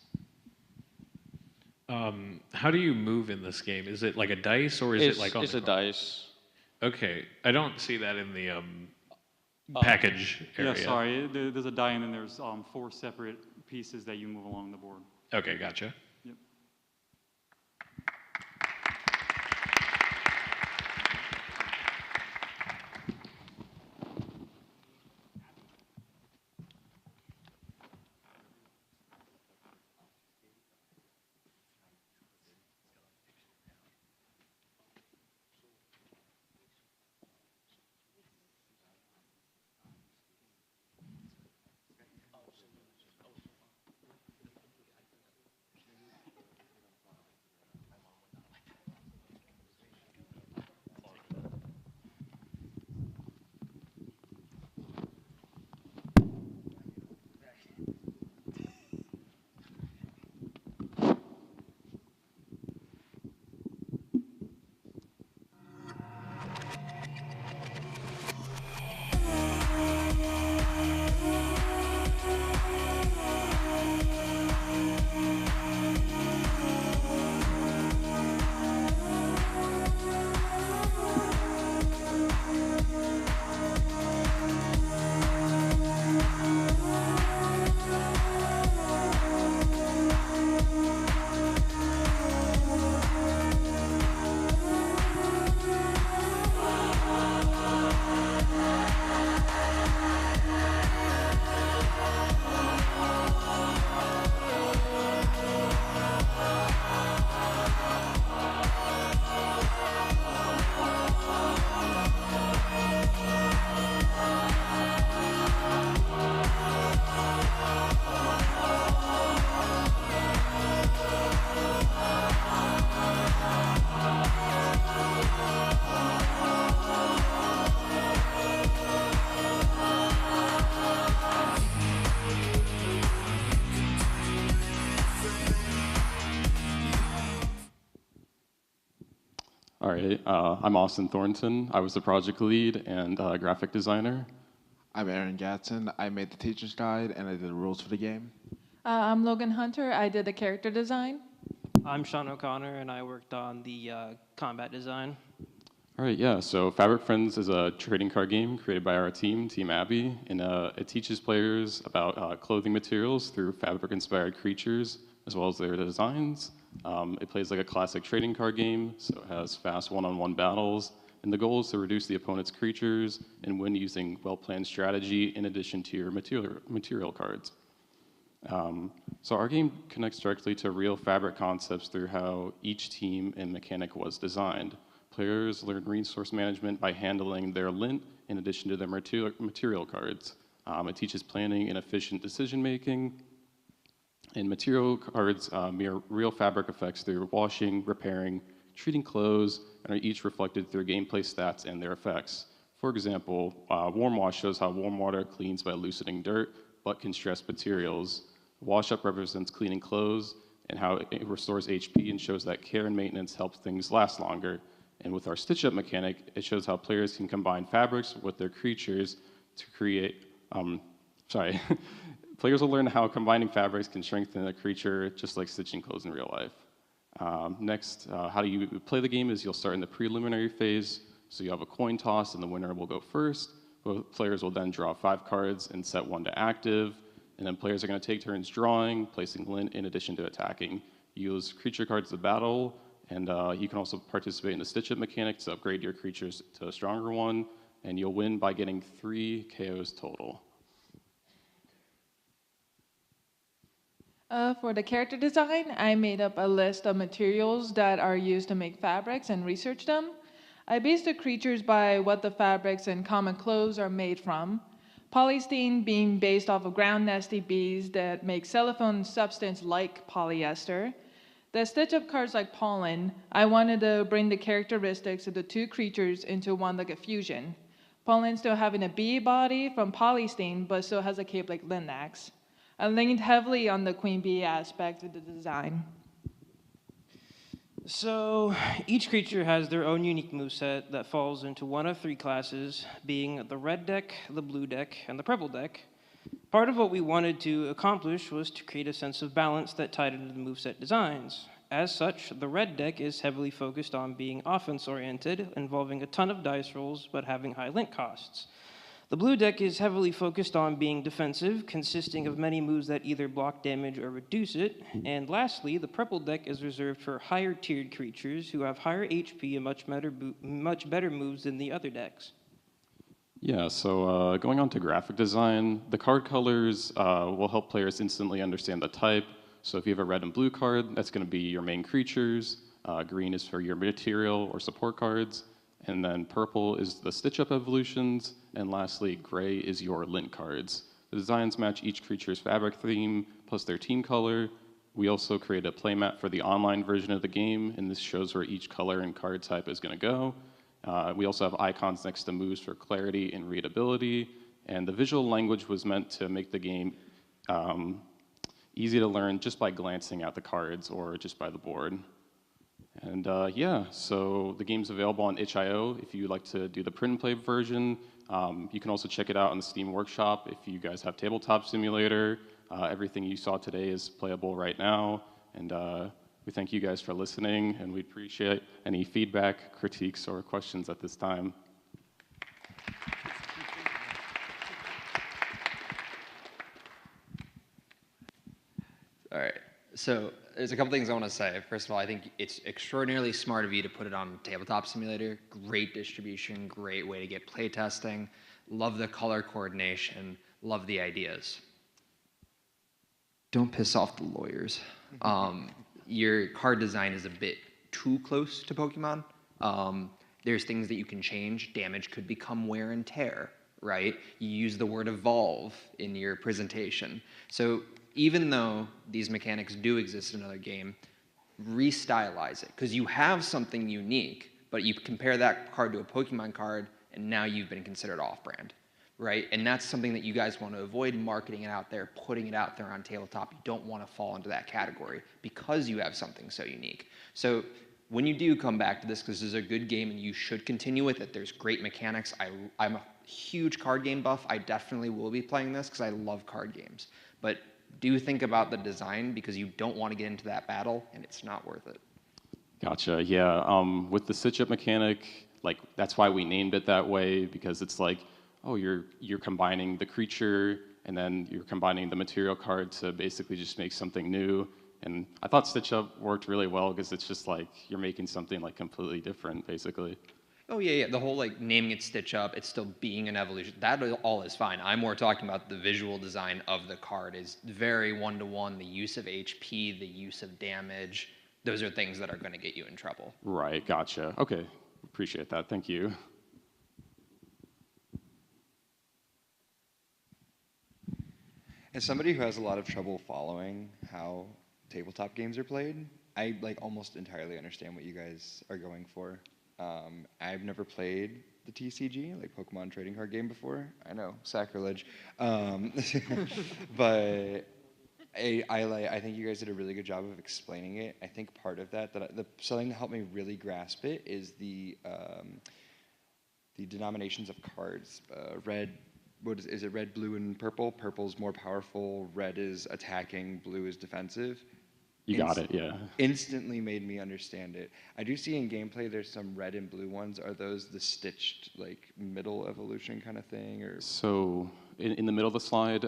Speaker 13: How do you move in this game? Is it like a dice, or is it like on
Speaker 3: It's
Speaker 13: the
Speaker 3: a dice.
Speaker 13: Okay, I don't see that in the package area.
Speaker 7: Yeah, sorry. There's a die, and then there's 4 separate pieces that you move along the board.
Speaker 13: Okay, gotcha.
Speaker 7: Yep.
Speaker 11: All right, I'm Austin Thornton. I was the project lead and graphic designer.
Speaker 12: I'm Aaron Gatson. I made the teacher's guide and I did the rules for the game.
Speaker 20: I'm Logan Hunter. I did the character design.
Speaker 21: I'm Sean O'Connor, and I worked on the combat design.
Speaker 11: All right, yeah, so Fabric Friends is a trading card game created by our team, Team Abby, and it teaches players about clothing materials through fabric-inspired creatures, as well as their designs. It plays like a classic trading card game, so it has fast one-on-one battles, and the goal is to reduce the opponent's creatures and win using well-planned strategy in addition to your material cards. So our game connects directly to real fabric concepts through how each team and mechanic was designed. Players learn resource management by handling their lint in addition to their material cards. It teaches planning and efficient decision making. And material cards mirror real fabric effects through washing, repairing, treating clothes, and are each reflected through gameplay stats and their effects. For example, warm wash shows how warm water cleans by loosening dirt, but can stress materials. Wash up represents cleaning clothes and how it restores HP and shows that care and maintenance helps things last longer. And with our stitch up mechanic, it shows how players can combine fabrics with their creatures to create, players will learn how combining fabrics can strengthen a creature just like stitching clothes in real life. Next, how do you play the game is you'll start in the preliminary phase. So you have a coin toss and the winner will go first. Both players will then draw 5 cards and set 1 to active. And then players are going to take turns drawing, placing lint in addition to attacking. You use creature cards to battle, and you can also participate in the stitch-up mechanic to upgrade your creatures to a stronger one, and you'll win by getting 3 KOs total.
Speaker 20: For the character design, I made up a list of materials that are used to make fabrics and researched them. I based the creatures by what the fabrics and common clothes are made from. Polystyrene being based off of ground nesty bees that make cellophane substance like polyester. The stitch-up cards like pollen, I wanted to bring the characteristics of the two creatures into one like a fusion. Pollen still having a bee body from polystyrene, but still has a cape like Linnax. I leaned heavily on the queen bee aspect of the design.
Speaker 21: So each creature has their own unique moveset that falls into one of three classes, being the red deck, the blue deck, and the purple deck. Part of what we wanted to accomplish was to create a sense of balance that tied into the moveset designs. As such, the red deck is heavily focused on being offense-oriented, involving a ton of dice rolls, but having high link costs. The blue deck is heavily focused on being defensive, consisting of many moves that either block damage or reduce it. And lastly, the purple deck is reserved for higher tiered creatures who have higher HP and much better moves than the other decks.
Speaker 11: Yeah, so going on to graphic design, the card colors will help players instantly understand the type. So if you have a red and blue card, that's going to be your main creatures. Green is for your material or support cards. And then purple is the stitch-up evolutions. And lastly, gray is your lint cards. The designs match each creature's fabric theme, plus their team color. We also created a playmat for the online version of the game, and this shows where each color and card type is going to go. We also have icons next to moves for clarity and readability. And the visual language was meant to make the game easy to learn just by glancing at the cards or just by the board. And yeah, so the game's available on itch.io if you'd like to do the print and play version. You can also check it out on the Steam Workshop if you guys have Tabletop Simulator. Everything you saw today is playable right now. And we thank you guys for listening, and we appreciate any feedback, critiques, or questions at this time.
Speaker 5: All right. So there's a couple things I want to say. First of all, I think it's extraordinarily smart of you to put it on Tabletop Simulator. Great distribution, great way to get play testing. Love the color coordination, love the ideas. Don't piss off the lawyers. Your card design is a bit too close to Pokemon. There's things that you can change. Damage could become wear and tear, right? You use the word evolve in your presentation. So even though these mechanics do exist in another game, restylize it. Because you have something unique, but you compare that card to a Pokemon card, and now you've been considered off-brand, right? And that's something that you guys want to avoid marketing it out there, putting it out there on tabletop. You don't want to fall into that category because you have something so unique. So when you do come back to this, because this is a good game and you should continue with it, there's great mechanics. I'm a huge card game buff. I definitely will be playing this because I love card games. But do think about the design because you don't want to get into that battle and it's not worth it.
Speaker 11: Gotcha, yeah. With the stitch-up mechanic, like that's why we named it that way, because it's like, oh, you're combining the creature and then you're combining the material card to basically just make something new. And I thought stitch-up worked really well because it's just like you're making something like completely different, basically.
Speaker 5: Oh yeah, yeah. The whole like naming it Stitch Up, it's still being an evolution. That all is fine. I'm more talking about the visual design of the card is very one-to-one. The use of HP, the use of damage, those are things that are going to get you in trouble.
Speaker 11: Right, gotcha. Okay, appreciate that. Thank you.
Speaker 8: As somebody who has a lot of trouble following how tabletop games are played, I like almost entirely understand what you guys are going for. I've never played the TCG, like Pokemon trading card game before. I know, sacrilege. But I think you guys did a really good job of explaining it. I think part of that something that helped me really grasp it is the denominations of cards. Red, is it red, blue, and purple? Purple's more powerful, red is attacking, blue is defensive.
Speaker 11: You got it, yeah.
Speaker 8: Instantly made me understand it. I do see in gameplay there's some red and blue ones. Are those the stitched, like, middle evolution kind of thing? Or
Speaker 11: So in the middle of the slide,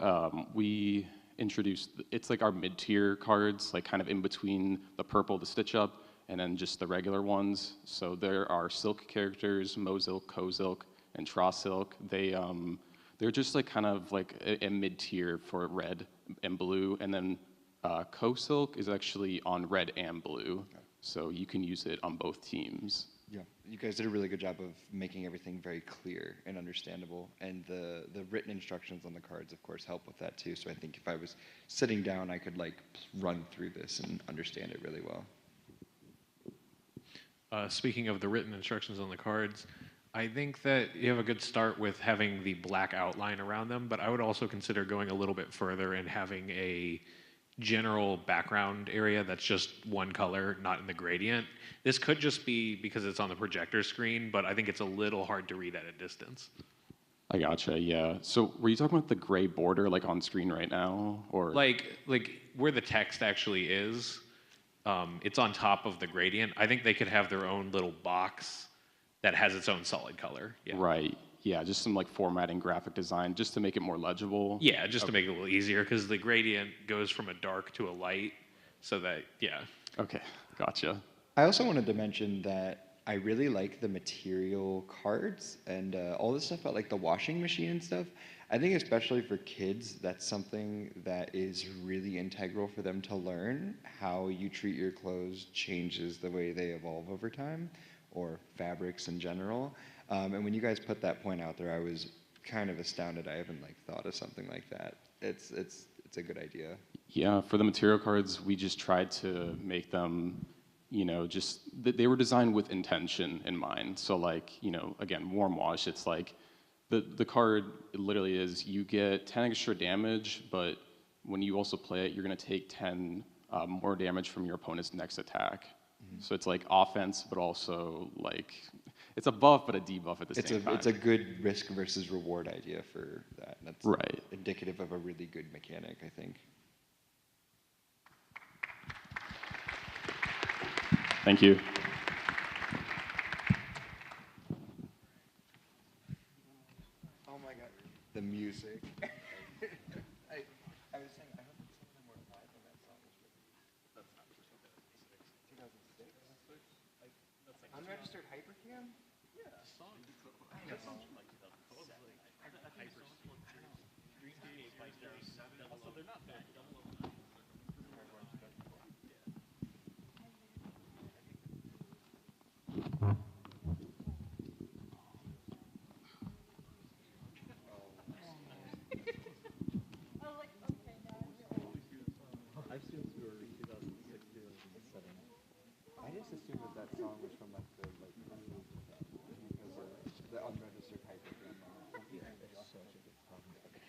Speaker 11: we introduced, it's like our mid-tier cards, like kind of in between the purple, the stitch-up, and then just the regular ones. So there are Silk characters, Mozilk, Kozilk, and Trossilk. They're just like kind of like a mid-tier for red and blue, and then Co-Silk is actually on red and blue, so you can use it on both teams.
Speaker 8: Yeah, you guys did a really good job of making everything very clear and understandable, and the written instructions on the cards, of course, help with that too. So I think if I was sitting down, I could like run through this and understand it really well.
Speaker 13: Speaking of the written instructions on the cards, I think that you have a good start with having the black outline around them, but I would also consider going a little bit further and having a general background area that's just one color, not in the gradient. This could just be because it's on the projector screen, but I think it's a little hard to read at a distance.
Speaker 11: I gotcha, yeah. So were you talking about the gray border like on screen right now? Or
Speaker 13: Like where the text actually is, it's on top of the gradient. I think they could have their own little box that has its own solid color. Yeah.
Speaker 11: Right, yeah, just some like formatting, graphic design, just to make it more legible.
Speaker 13: Yeah, just to make it a little easier, because the gradient goes from a dark to a light, so that, yeah.
Speaker 11: Okay, gotcha.
Speaker 8: I also wanted to mention that I really like the material cards and all this stuff about like the washing machine and stuff. I think especially for kids, that's something that is really integral for them to learn. How you treat your clothes changes the way they evolve over time, or fabrics in general. And when you guys put that point out there, I was kind of astounded. I haven't like thought of something like that. It's a good idea.
Speaker 11: Yeah, for the material cards, we just tried to make them, you know, just they were designed with intention in mind. So like, you know, again, warm wash, it's like the card literally is you get 10 extra damage, but when you also play it, you're going to take 10 more damage from your opponent's next attack. So it's like offense, but also like it's a buff but a debuff at the same time.
Speaker 8: It's a good risk versus reward idea for that. That's
Speaker 11: right.
Speaker 8: Indicative of a really good mechanic, I think.
Speaker 11: Thank you.
Speaker 8: Oh my god, the music. I was saying, I hope some of them were live when that song was written. That's not 2006. 2006? Unregistered Hypercam? Yeah. The song. That song's from like 2007. Also, they're not bad.
Speaker 3: I assumed you were 2006, 2007.
Speaker 8: I just assumed that song was from like the because of the unregistered Hypercam.
Speaker 3: Yeah, they also actually get talking about it.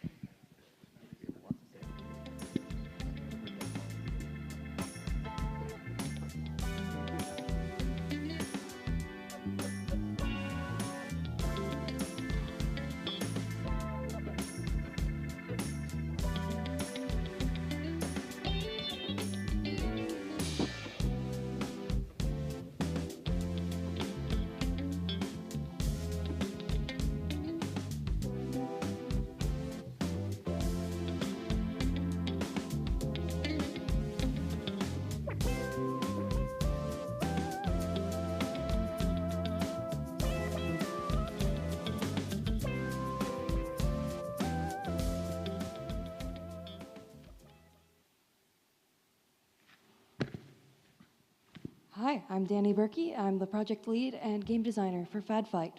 Speaker 16: Hi, I'm Danny Berkey. I'm the project lead and game designer for FadFight.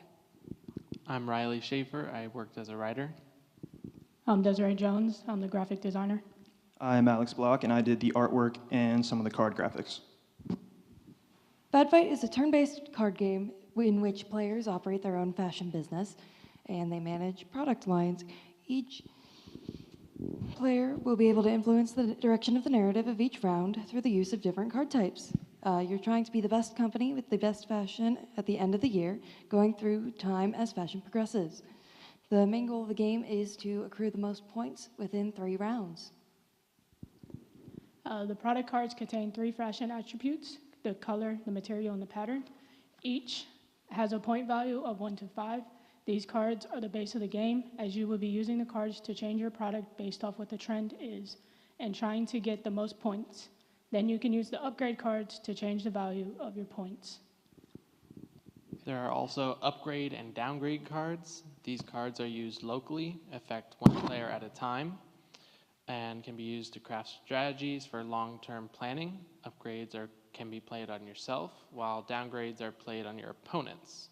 Speaker 22: I'm Riley Schaefer. I worked as a writer.
Speaker 23: I'm Desiree Jones. I'm the graphic designer.
Speaker 24: I'm Alex Block, and I did the artwork and some of the card graphics.
Speaker 16: FadFight is a turn-based card game in which players operate their own fashion business and they manage product lines. Each player will be able to influence the direction of the narrative of each round through the use of different card types. You're trying to be the best company with the best fashion at the end of the year, going through time as fashion progresses. The main goal of the game is to accrue the most points within 3 rounds.
Speaker 23: The product cards contain 3 fashion attributes: the color, the material, and the pattern. Each has a point value of 1 to 5. These cards are the base of the game, as you will be using the cards to change your product based off what the trend is and trying to get the most points. Then you can use the upgrade cards to change the value of your points.
Speaker 22: There are also upgrade and downgrade cards. These cards are used locally, affect one player at a time. and can be used to craft strategies for long-term planning. Upgrades can be played on yourself, while downgrades are played on your opponents.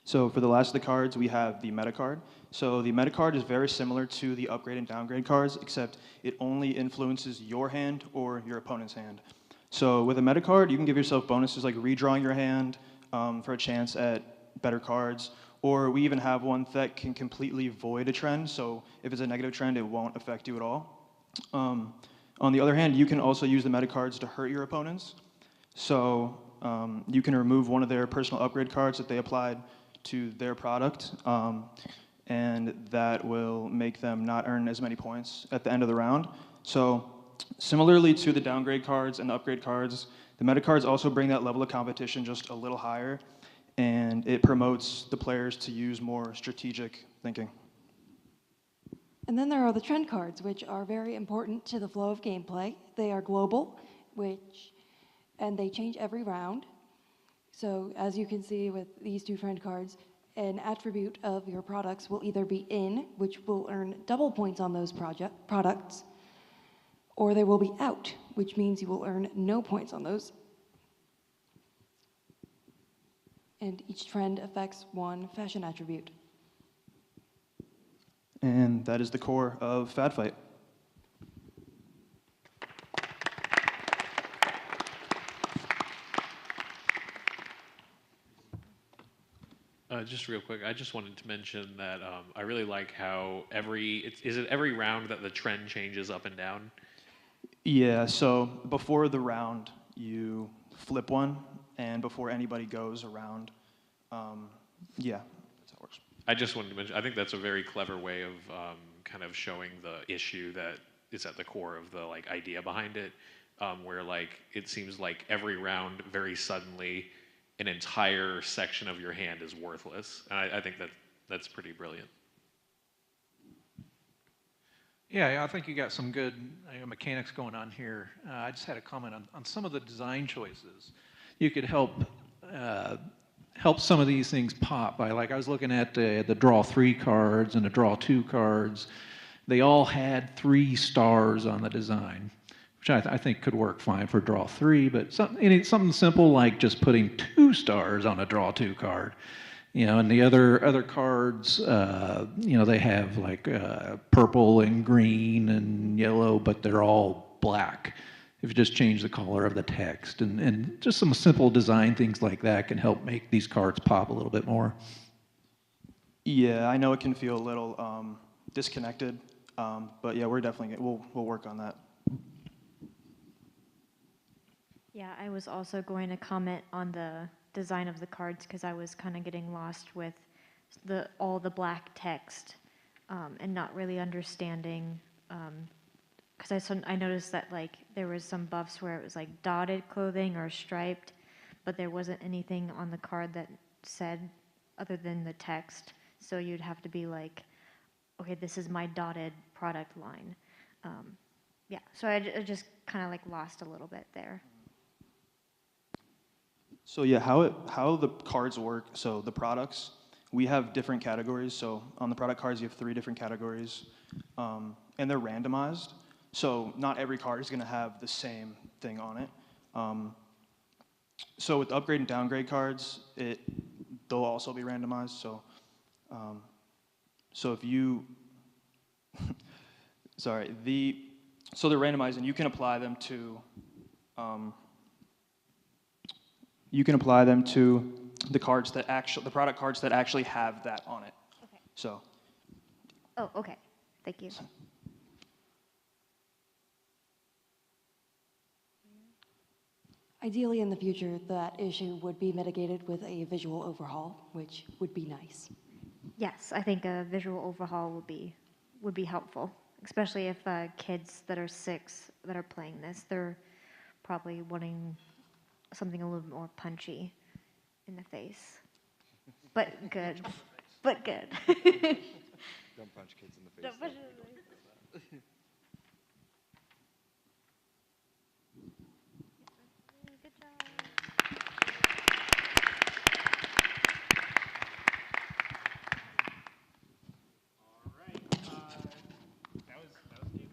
Speaker 24: So for the last of the cards, we have the meta card. So the meta card is very similar to the upgrade and downgrade cards, except it only influences your hand or your opponent's hand. So with a meta card, you can give yourself bonuses like redrawing your hand for a chance at better cards, or we even have one that can completely void a trend. So if it's a negative trend, it won't affect you at all. On the other hand, you can also use the meta cards to hurt your opponents. So you can remove one of their personal upgrade cards that they applied to their product, and that will make them not earn as many points at the end of the round. So similarly to the downgrade cards and the upgrade cards, the meta cards also bring that level of competition just a little higher, and it promotes the players to use more strategic thinking.
Speaker 16: And then there are the trend cards, which are very important to the flow of gameplay. They are global, and they change every round. So as you can see with these two trend cards, an attribute of your products will either be in, which will earn double points on those products, or they will be out, which means you will earn no points on those. And each trend affects one fashion attribute.
Speaker 24: And that is the core of Fad Fight.
Speaker 13: Just real quick, I just wanted to mention that I really like how is it every round that the trend changes up and down?
Speaker 24: Yeah, so before the round, you flip one, and before anybody goes around, yeah, that's how it works.
Speaker 13: I just wanted to mention, I think that's a very clever way of kind of showing the issue that is at the core of the idea behind it, where it seems like every round, very suddenly, an entire section of your hand is worthless. And I think that's pretty brilliant.
Speaker 14: Yeah, I think you got some good mechanics going on here. I just had a comment on some of the design choices. You could help some of these things pop by, I was looking at the draw 3 cards and the draw 2 cards. They all had 3 stars on the design, which I think could work fine for draw 3, but something simple like just putting 2 stars on a draw 2 card. And the other cards, they have purple and green and yellow, but they're all black. If you just change the color of the text, and just some simple design things like that can help make these cards pop a little bit more.
Speaker 24: Yeah, I know it can feel a little disconnected, but yeah, we're definitely we'll work on that.
Speaker 4: Yeah, I was also going to comment on the design of the cards because I was kind of getting lost with all the black text and not really understanding. Because I noticed that there was some buffs where it was dotted clothing or striped, but there wasn't anything on the card that said other than the text. So you'd have to be okay, this is my dotted product line. Yeah, so I just kind of lost a little bit there.
Speaker 24: So yeah, how the cards work, so the products, we have different categories. So on the product cards, you have 3 different categories, and they're randomized. So not every card is going to have the same thing on it. So with upgrade and downgrade cards, they'll also be randomized. So if you, sorry, so they're randomized, and you can apply them to. You can apply them to the cards that the product cards that actually have that on it.
Speaker 4: Okay.
Speaker 24: So.
Speaker 4: Oh, okay. Thank you.
Speaker 16: Ideally, in the future, that issue would be mitigated with a visual overhaul, which would be nice.
Speaker 4: Yes, I think a visual overhaul would be helpful, especially if kids that are 6 that are playing this, they're probably wanting something a little more punchy in the face, but good. But good.
Speaker 8: Don't punch kids in the face.
Speaker 4: Don't punch them in the face. Good job.
Speaker 13: All right. That was game